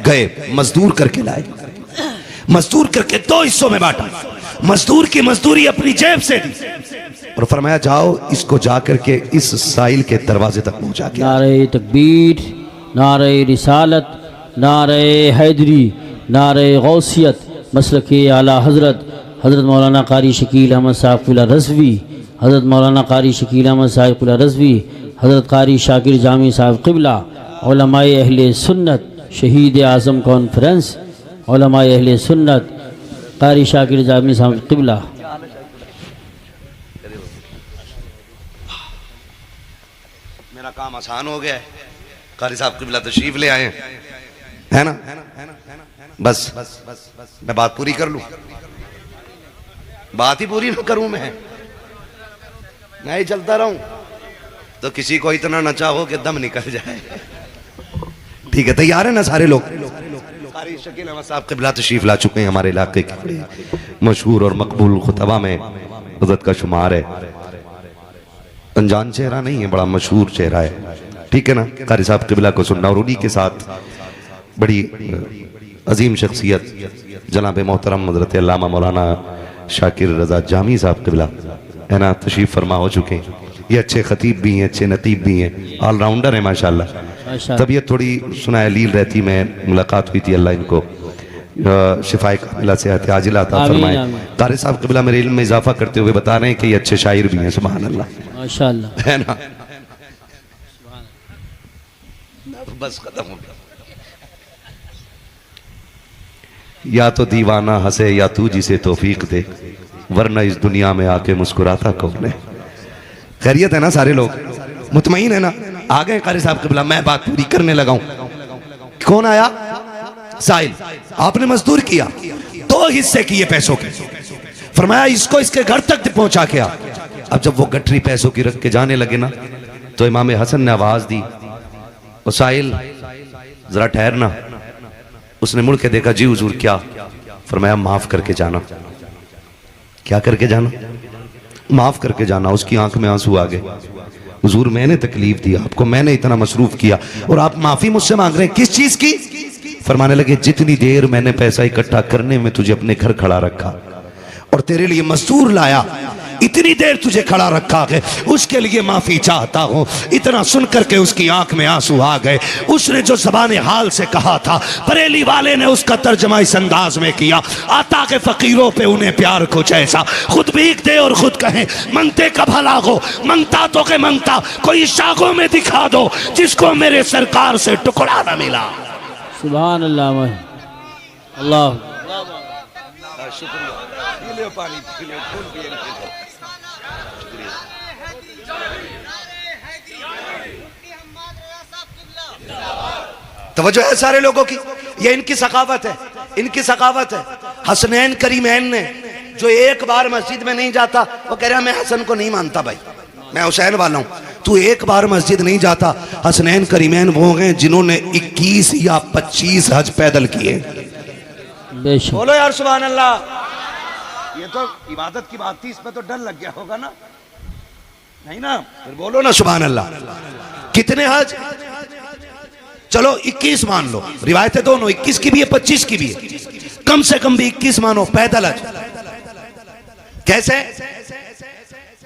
गए, मजदूर करके लाए, मजदूर करके 2 हिस्सों में बांटा। मजदूर की मजदूरी अपनी जेब से दी और फरमाया जाओ इसको जाकर के इस साहिल के दरवाजे तक पहुंचा के। नारे तकबीर, नारे रिसालत, नारे हैदरी, नारे गौसियत, मसलके आला हज़रत हज़रत मौलाना कारी शकील अहमद साहिब क़िला रज़वी, हज़रत मौलाना कारी शकील अहमद साहिब क़िला रज़वी, हज़रत कारी शाकिर जामी साहिब क़िबला, उलमाए अहले सुन्नत, शहीद आज़म कॉन्फ्रेंस, उलमाए अहले सुन्नत, कारी शाकिर जामी साहिब क़िबला। मेरा काम आसान हो गया है, कारी साहब क़िबला तशरीफ ले आए है ना। बस मैं बात पूरी कर लूं, बात ही पूरी ना करूं मैं ही चलता रहूं तो किसी को इतना नचा हो कि दम निकल जाए। ठीक है, तैयार है ना सारे लोग? कारी शकील अहमद साहब क़िबला तशरीफ ला चुके हैं, हमारे इलाके के मशहूर और मकबूल खुतबा में हज़रत का शुमार है। अनजान चेहरा नहीं है, बड़ा मशहूर चेहरा है, ठीक है ना। कारी साहब क़िबला को सुनना और उन्हीं के साथ बड़ी अजीम शख्सियत जनाब मोहतरम हज़रत अल्लामा मौलाना शाकिर रज़ा जामी साहब क़िबला है ना, तशरीफ़ फरमा हो चुके हैं। ये अच्छे खतीब भी हैं, अच्छे नतीब भी हैं, ऑलराउंडर है माशाल्लाह। तबीयत थोड़ी सुनाया लील रहती, मैं मुलाकात हुई थी, अल्लाह इनको शिफाए कामिला सेहत आजिला अता आमीन, फरमाए। आमीन। कारी साहब क़िबला मेरे इल्म में इजाफा करते हुए बता रहे हैं कि ये अच्छे शायर भी हैं, सुभान अल्लाह, माशाअल्लाह। है ना। बस खत्म हो गया। या तो दीवाना हंसे या तू जिसे तौफीक दे, वरना इस दुनिया में आके मुस्कुराता कौन है। खैरियत है ना, सारे लोग मुतमईन है ना। आ गए कारी साहब क़िबला, मैं बात पूरी करने लगा हूं। कौन आया? साहिल। आपने मजदूर किया, 2 हिस्से किए पैसों के, फरमाया इसको इसके घर तक पहुंचा के आ। अब जब वो गठरी पैसों की रख के जाने लगे ना, तो इमाम हसन ने आवाज दी, ओ साहिल जरा ठहरना। उसने मुड़ के देखा, जी हुजूर क्या? फरमाया माफ करके जाना। क्या करके जाना? माफ करके जाना। उसकी आंख में आंसू आ गए, हुजूर मैंने तकलीफ दी आपको, मैंने इतना मसरूफ किया और आप माफी मुझसे मांग रहे हैं, किस चीज की? फरमाने लगे जितनी देर मैंने पैसा इकट्ठा करने में तुझे अपने घर खड़ा रखा और तेरे लिए मजदूर लाया, इतनी देर तुझे खड़ा रखा है, उसके लिए माफी चाहता हूं। इतना सुन करके उसकी आंख में आंसू आ गए। उसने जो ज़बान हाल से कहा था, बरेली वाले ने उसका तर्जमा इस अंदाज में किया, आता के फकीरों पे उन्हें प्यार कुछ ऐसा, खुद भीख दे और खुद कहे मंगते का भला हो, मंगता तो के मंगता कोई शाखों में दिखा दो जिसको मेरे सरकार से टुकड़ा न मिला। सुभान अल्लाह, अल्लाह। तवज्जो है सारे लोगों की, ये इनकी सखावत है, इनकी सखावत है। हसनैन करीमैन ने, जो एक बार मस्जिद में नहीं जाता, वो कह रहा मैं हसन को नहीं मानता भाई, मैं हुसैन वाला हूं। तू एक बार मस्जिद नहीं जाता। हसनैन करीमैन वो हैं जिन्होंने 21 या 25 हज पैदल किए। बोलो यार सुभान अल्लाह। ये तो इबादत की बात थी, इस पे तो डर लग गया होगा ना, नहीं ना? फिर बोलो ना सुभान अल्लाह। कितने हज? चलो 21 मान लो, रिवायतें दोनों 21 की भी है 25 की भी है, कम से कम भी 21 मानो पैदल हज। कैसे?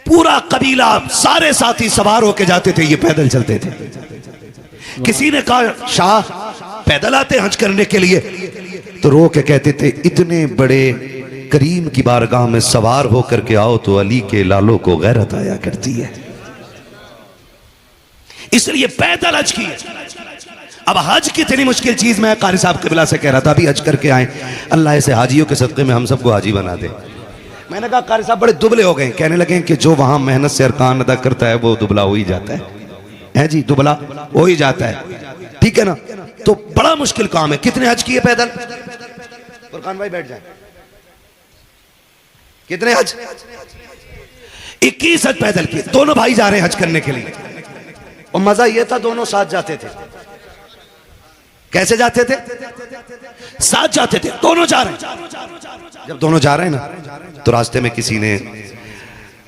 पूरा कबीला, सारे साथी सवार होके जाते थे, ये पैदल चलते थे। किसी ने कहा शाह पैदल आते हज करने के लिए, तो रो के कहते थे इतने बड़े करीम की बारगाह में सवार होकर के आओ तो अली के लालों को गैरत आया करती है, इसलिए पैदल हज की। अब हज कितनी मुश्किल चीज, मैं कारी साहब क़िबला से कह रहा था, अभी हज करके आए, अल्लाह ऐसे हाजियों के सदक़े में हम सबको हाजी बना दे। मैंने कहा कारी साहब बड़े दुबले हो गए। कहने लगे कि जो वहां मेहनत से अरकान अदा करता है वो दुबला हो ही जाता है जी, दुबला हो ही जाता है, ठीक है ना? तो बड़ा मुश्किल काम है। कितने हज किए पैदल? फुरकान भाई बैठ जाए। कितने हज? 21 हज पैदल किए। दोनों भाई जा रहे हैं हज करने के लिए, और मजा यह था दोनों साथ जाते थे। कैसे जाते थे? साथ जाते थे, दोनों जा रहे हैं। जब दोनों जा रहे हैं ना, तो रास्ते में किसी ने,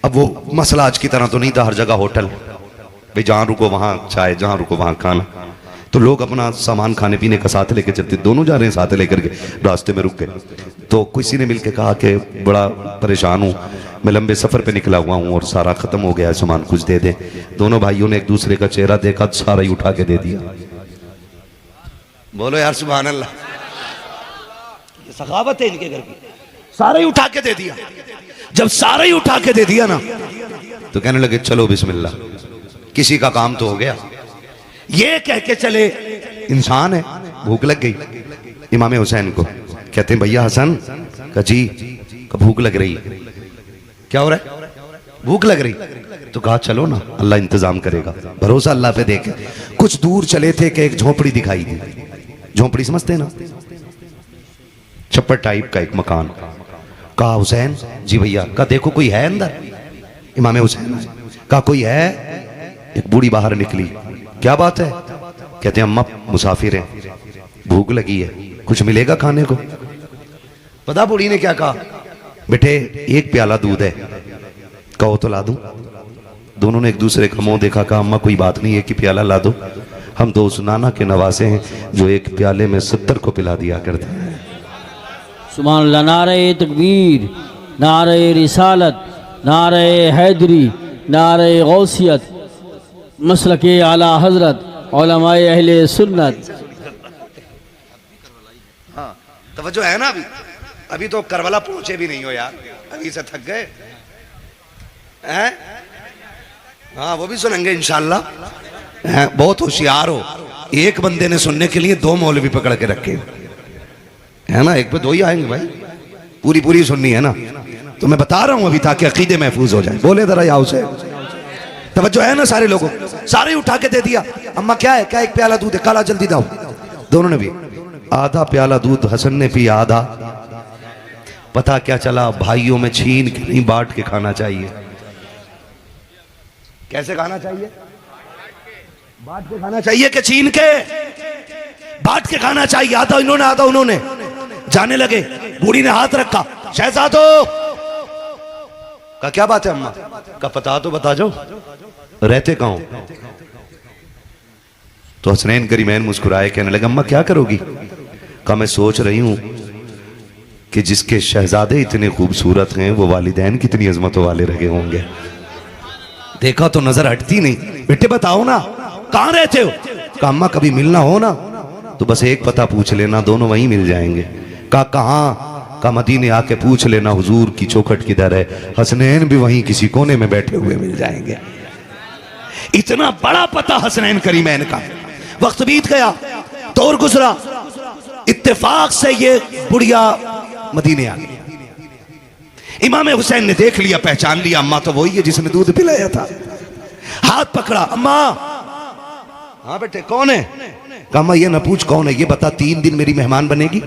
अब वो मसला आज की तरह तो नहीं था, हर जगह होटल, भाई जहां रुको वहां चाय, जहां रुको वहां खाना, तो लोग अपना सामान खाने पीने का साथ लेके चलते। दोनों जा रहे हैं साथ लेकर के, रास्ते में रुक गए। तो किसी ने मिलकर कहा कि बड़ा परेशान हूं, मैं लंबे सफर पे निकला हुआ हूं और सारा खत्म हो गया है सामान, कुछ दे दे। दोनों भाइयों ने एक दूसरे का चेहरा देखा, सारा ही उठा के दे दिया। बोलो यार सुभान अल्लाह। ये सखावत है इनके घर की, सारे ही उठा के दे दिया। जब सारे ही उठा के दे दिया ना, तो कहने लगे चलो बिस्मिल्लाह, किसी का काम तो हो गया। ये कह के चले, इंसान है, भूख लग गई इमाम हुसैन को। कहते हैं भैया हसन का जी का भूख लग रही। क्या हो रहा है? भूख लग रही। तो कहा चलो ना, अल्लाह इंतजाम करेगा, भरोसा अल्लाह पे देखे। कुछ दूर चले थे कि एक झोपड़ी दिखाई दी। झोपड़ी समझते ना, छप्पर टाइप का एक मकान। कहा हुसैन जी भैया, का देखो कोई है अंदर? इमाम हुसैन कहा कोई है। एक बूढ़ी बाहर निकली, क्या बात है? कहते हैं अम्मा मुसाफिर है, भूख लगी है, कुछ मिलेगा खाने को? पता बूढ़ी ने क्या कहा? बेटे एक प्याला दूध है, कहो तो ला दूं। दोनों ने एक दूसरे का मुंह देखा, कहा अम्मा कोई बात नहीं है कि प्याला ला दो, हम तो उस नाना के नवासे हैं जो एक प्याले में 70 को पिला दिया करते हैं। सुभान अल्लाह। नारे तकबीर, नारे रिसालत, नारे हैदरी, नारे गौसियत, मसलके आला हजरत, उलमाए अहले सुन्नत। तवज्जो है ना? अभी तो करबला पहुंचे भी नहीं हो यार, अभी से थक गए हैं? हाँ वो भी सुनेंगे इंशाल्लाह। बहुत होशियार हो, एक बंदे ने सुनने के लिए 2 मौलवी पकड़ के रखे है ना, एक पे 2 ही आएंगे भाई, पूरी पूरी सुननी है ना। तो मैं बता रहा हूं अभी ताकि अकीदे महफूज हो जाए। बोले जरा याओ से, तवज्जो है ना सारे लोगों? सारे उठा के दे दिया। अम्मा क्या है? क्या? 1 प्याला दूध है, काला जल्दी दाओ। दोनों ने भी आधा प्याला दूध, हसन ने पिया आधा। पता क्या चला, भाइयों में छीन के नहीं बांट के खाना चाहिए। कैसे खाना चाहिए? बांट के खाना चाहिए कि छीन के? बांट के खाना चाहिए। आधा इन्होंने आधा उन्होंने। जाने लगे, बूढ़ी ने हाथ रखा, शहजादो का क्या बात है? अम्मा का पता तो बता जाओ, रहते कहां हो? तो हसनैन करीमैन मुस्कुराए, कहने लगा अम्मा क्या करोगी? कहा मैं सोच रही हूं कि जिसके शहजादे इतने खूबसूरत हैं वो वालिदैन कितनी अजमतों वाले रहे होंगे। देखा तो नजर हटती नहीं। बेटे बताओ ना कहां रहते हो? कहा अम्मा कभी मिलना हो ना तो बस एक पता पूछ लेना, दोनों वहीं मिल जाएंगे। कहा कहां? का मदीने आके पूछ लेना हुजूर की चौखट किधर है, हसनैन भी वहीं किसी कोने में बैठे हुए मिल जाएंगे। इतना बड़ा पता हसनैन करीमैन का। वक्त बीत गया, दौर गुजरा, इत्तेफाक से ये बुढ़िया मदीने आ गई। इमाम हुसैन ने देख लिया, पहचान लिया, अम्मा तो वही है जिसने दूध पिलाया था। हाथ पकड़ा, अम्मा। हाँ बेटे कौन है? कहा अम्मा ये न पूछ कौन है, ये बता 3 दिन मेरी मेहमान बनेगी?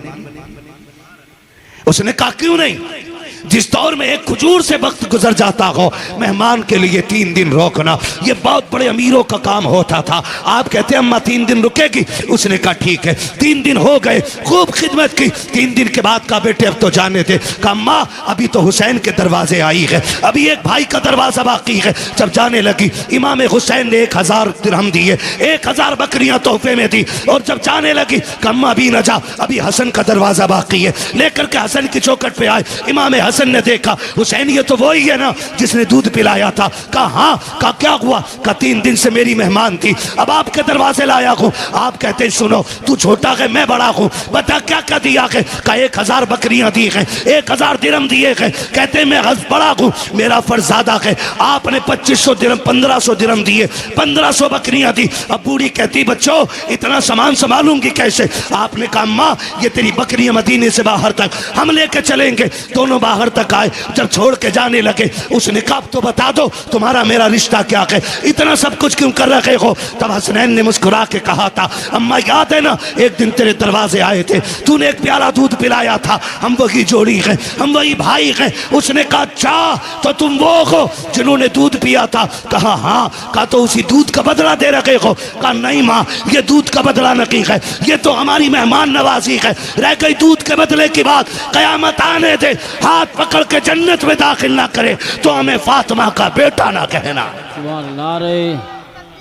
उसने कहा क्यों नहीं? जिस दौर में एक खजूर से वक्त गुजर जाता हो, मेहमान के लिए 3 दिन रोकना ये बहुत बड़े अमीरों का काम होता था। आप कहते अम्मा 3 दिन रुकेगी? उसने कहा ठीक है। 3 दिन हो गए, खूब खिदमत की। 3 दिन के बाद कहा बेटे अब तो जाने दे। कहा अम्मा अभी तो हुसैन के दरवाजे आई है, अभी एक भाई का दरवाजा बाकी है। जब जाने लगी, इमाम हुसैन ने 1000 दिरहम दिए, 1000 बकरियां तोहफे में दी। और जब जाने लगी, कहा अम्मा अभी न जा, अभी हसन का दरवाजा बाकी है। लेकर के हसन की चौखट पे आए। इमाम हसन ने देखा, हुसैन ये तो वही है ना जिसने दूध पिलाया था? कहा हाँ। कहा क्या हुआ? कहा 3 दिन से मेरी मेहमान थी, अब आपके दरवाजे लाया हूं। आप कहते सुनो तू छोटा है मैं बड़ा हूं, बता क्या क्या दिया है? कहा 1000 बकरियां दी हैं, 1000 दिरहम दिए हैं। कहते मैं बड़ा हूं, मेरा फर्ज ज्यादा है। आपने 2500 दिरहम 1500 दिरहम दिए, 1500 बकरियां दी। अब बूढ़ी कहती बच्चों इतना सामान संभालूंगी कैसे? आपने कहा अम्मा ये तेरी बकरियां मदीने से बाहर तक हम लेके चलेंगे। दोनों बाहर तक आए। जब छोड़ के जाने लगे, उसने कहा तो बता दो तुम्हारा मेरा रिश्ता क्या है, इतना सब कुछ क्यों कर रहे हो? तब हसनैन ने मुस्कुरा के कहा था अम्मा याद है ना एक दिन तेरे दरवाजे आए थे, तूने 1 प्याला दूध पिलाया था, हम वही जोड़ी हैं, हम वही भाई हैं। उसने कहा अच्छा तो तुम वो हो जिन्होंने दूध पिया था? कहा हाँ। कहा तो उसी दूध का बदला दे रखे हो? कहा नहीं माँ ये दूध का बदला नहीं है, ये तो हमारी मेहमान नवाजी है। रह गई दूध के बदले की बात, कयामत आने दे, हाथ पकड़ के जन्नत में दाखिल ना करे तो हमें फातिमा का बेटा ना कहना। सुभान नारे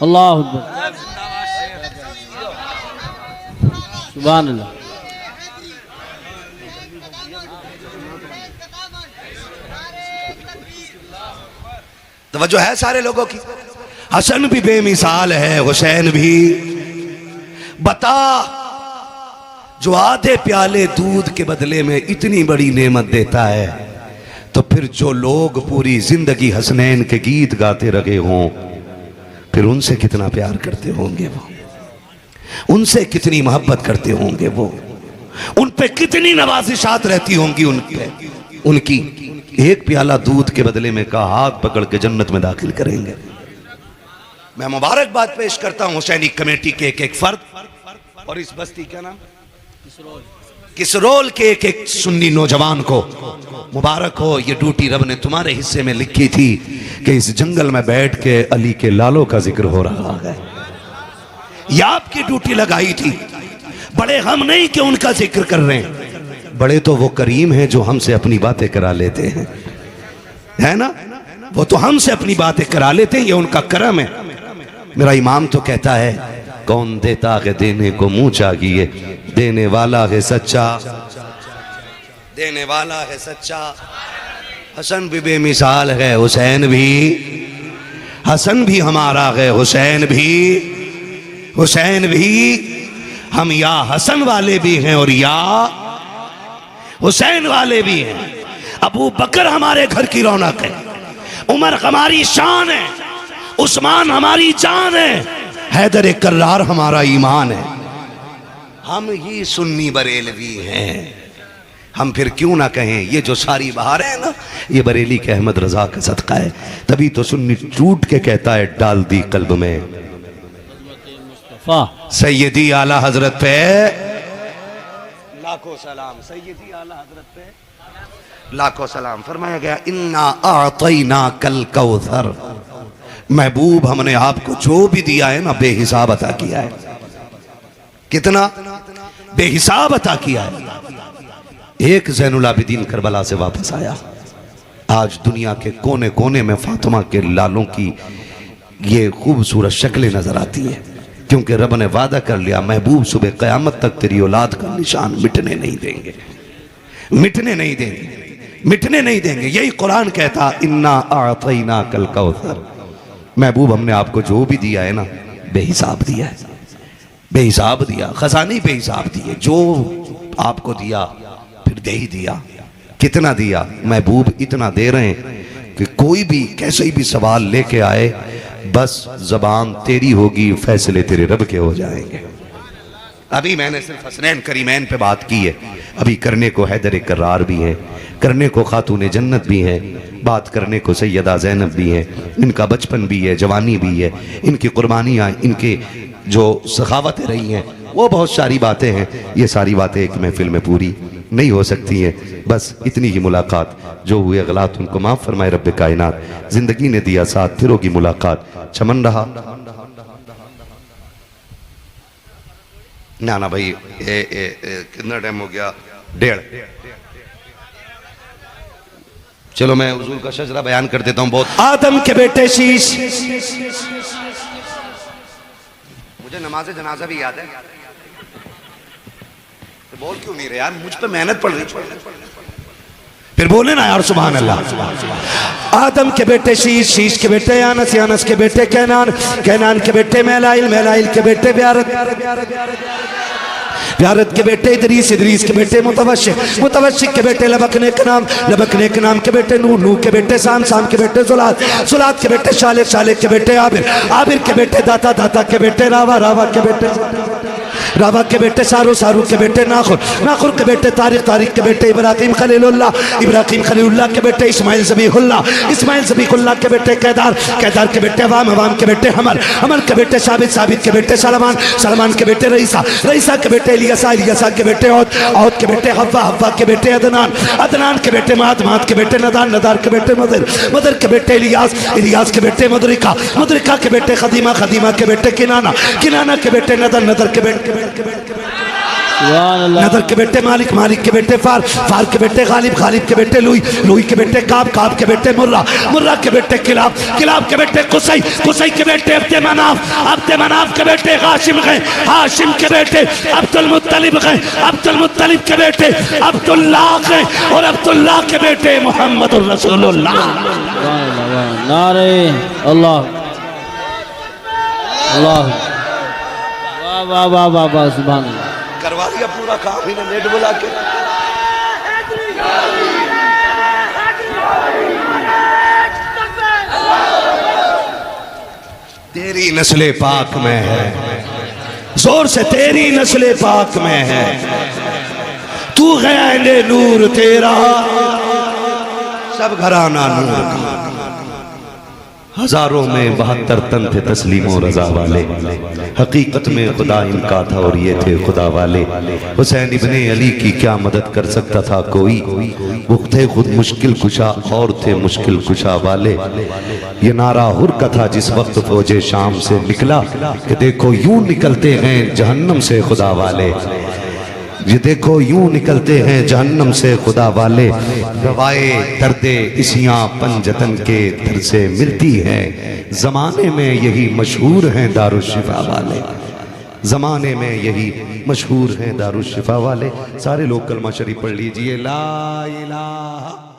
अल्लाह अकबर, सुभान अल्लाह। तवज्जो है सारे लोगों की। हसन भी बेमिसाल है, हुसैन भी। बता जो आधे प्याले दूध के बदले में इतनी बड़ी नेमत देता है, तो फिर जो लोग पूरी जिंदगी हसनैन के गीत गाते रहे हों, फिर उनसे कितना प्यार करते होंगे वो, उनसे कितनी मोहब्बत करते होंगे वो, उन पे कितनी नवाजिशात रहती होंगी उन पे उनकी। 1 प्याला दूध के बदले में कहा हाथ पकड़ के जन्नत में दाखिल करेंगे। मैं मुबारकबाद पेश करता हूं हुसैनी कमेटी के एक फर्द और इस बस्ती का नाम किसरोल के एक सुन्नी नौजवान को। मुबारक हो, ये ड्यूटी रब ने तुम्हारे हिस्से में लिखी थी कि इस जंगल में बैठ के अली के लालों का जिक्र हो रहा है। यह आपकी ड्यूटी लगाई थी। बड़े हम नहीं कि उनका जिक्र कर रहे हैं, बड़े तो वो करीम हैं जो हमसे अपनी बातें करा लेते हैं, है ना? वो तो हमसे अपनी बातें करा लेते हैं, ये उनका करम है। मेरा इमाम तो कहता है कौन देता है देने को मुंह चाहिए, देने वाला है सच्चा, देने वाला है सच्चा। हसन भी बेमिसाल है, हुसैन भी, हसन भी हमारा है, हुसैन भी, हुसैन भी। हम या हसन वाले भी हैं और या हुसैन वाले भी हैं। अबू बकर हमारे घर की रौनक है, उमर हमारी शान है, उस्मान हमारी जान है, हैदर कर्रार हमारा ईमान है। हम ही सुन्नी बरेलवी हैं। हम फिर क्यों ना कहें ये जो सारी बहार है ना, ये बरेली के अहमद रजा का सदका है। तभी तो सुन्नी टूट के कहता है डाल दी कल्ब में सैयदी आला हजरत पे लाखों सलाम, सैयदी आला हजरत पे लाखों सलाम। फरमाया गया इन्ना आतैना कल कौसर, महबूब हमने आपको जो भी दिया है ना बेहिसाब अता किया है। कितना बेहिसाब अता किया है। एक ज़ैनुल आबिदीन करबला से वापस आया, आज दुनिया के कोने कोने में फातिमा के लालों की ये खूबसूरत शक्लें नजर आती है, क्योंकि रब ने वादा कर लिया महबूब सुबह क़यामत तक तेरी औलाद का निशान मिटने नहीं देंगे, मिटने नहीं देंगे, मिटने नहीं देंगे। यही कुरान कहता इन्ना आतैना कल कौसर, महबूब हमने आपको जो भी दिया है ना बेहिसाब दिया है, बेहिसाब दिया, खजानी बेहिसाब दिए। जो आपको दिया फिर दे ही दिया। कितना दिया महबूब? इतना दे रहे हैं कि कोई भी कैसे भी सवाल लेके आए, बस जबान तेरी होगी, फैसले तेरे रब के हो जाएंगे। अभी मैंने सिर्फ हसनैन करीमैन पे बात की है, अभी करने को हैदर कर्रार भी है, करने को खातून जन्नत भी है, बात करने को सैयदा ज़ैनब भी है। इनका बचपन भी है, जवानी भी है, इनकी कुर्बानियाँ, इनके जो सखावतें रही हैं, वो बहुत सारी बातें हैं। ये सारी बातें एक महफिल में पूरी नहीं हो सकती हैं। बस इतनी ही मुलाकात, जो हुए गलत उनको माफ़ फरमाए रब कायनात। जिंदगी ने दिया साथ, फिर होगी मुलाकात। चमन रहा ना भाई, कितना टाइम हो गया? 1:30। चलो मैं हुजूर का शजरा बयान कर देता हूँ। बहुत आदम के बेटे शीश, मुझे नमाज जनाजा भी याद है, तो बोल क्यों नहीं रहे यार? मुझ पे मेहनत पड़ रही, फिर बोले ना यार सुभान अल्लाह। आदम के बेटे शीश, शीश के बेटे यानस, यानस के बेटे कैनान, कैनान के बेटे मैलाइल, मैलाइल के बेटे ब्यारत, ब्यारत के बेटे इदरीस, इदरीस के बेटे मुतवश्शिक, मुतवश्शिक के बेटे लबकने के नाम, लबकने के नाम के बेटे नूह, नूह के बेटे साम, साम के बेटे जुलात, जुलात के बेटे शालिक, शालिक के बेटे आबिर, आबिर के बेटे दाता, दाता के बेटे रावा, रावा के बेटे रावा के बेटे सारू, सारू के बेटे नाखुर, नाखुर के बेटे तारिक, तारिक के बेटे इब्राहिम खलीलुल्लाह, इब्राहिम खलीलुल्लाह के बेटे इस्माइल ज़बीहुल्लाह, इस्माइल ज़बीहुल्लाह के बेटे कैदार, कैदार के बेटे अवाम, अवाम के बेटे हमर, हमर के बेटे साबित, साबित के बेटे सलमान, सलमान के बेटे रईसा, रईसा के बेटे इलियासा, इलियासा के बेटे औद, औद के बेटे हव्वा, हव्वा के बेटे अदनान, अदनान के बेटे माद, माद के बेटे नदान, नदार के बेटे मदर, मदर के बेटे इलियास, इलियास के बेटे मदरिका, मदरिका के बेटे खदीमा, खदीमा के बेटे किनाना, किनाना के बेटे नदर, नदर के बेटे नदर के बेटे मालिक, मालिक के बेटे फार, फार के बेटे गालिब, गालिब के बेटे लुई, लुई के बेटे काब, काब के बेटे मुर्रा, मुर्रा के बेटे किलाब, किलाब के बेटे कुसई, कुसई के बेटे अब्दे मनाफ, अब्दे मनाफ के बेटे हाशिम गए, हाशिम के बेटे अब्दुल मुत्तलिब गए, अब्दुल मुत्तलिब के बेटे अब्दुल्लाह गए, और अब्दुल्लाह के बेटे मोहम्मद रसूलुल्लाह। नारे अल्लाह, अल्लाह, वाह वाह वाह वाह, सुभान अल्लाह। करवा दिया पूरा काम ही ने नेट बुला के। तेरी नस्ले पाक में है, जोर से तेरी नस्ले पाक में है, तू गया नूर तेरा, सब घराना नूर का। हजारों में 72 तन थे तस्लीमो रजा वाले, हकीकत में खुदा इनका था और ये थे खुदा वाले। हुसैन इब्ने अली की क्या मदद कर सकता था कोई, वो थे खुद मुश्किल कुशा और थे मुश्किल कुशा वाले। ये नारा हुर का था जिस वक्त फौजे शाम से निकला, कि देखो यूं निकलते हैं जहन्नम से खुदा वाले, ये देखो यूं निकलते हैं जहन्नम से खुदा वाले। रवाए दर्दे इसियां पंजतन के दर से मिलती हैं, जमाने में यही मशहूर हैं दारुशिफा वाले, जमाने में यही मशहूर हैं दारुशिफा वाले। सारे लोग कलमा शरीफ पढ़ लीजिए, ला इलाहा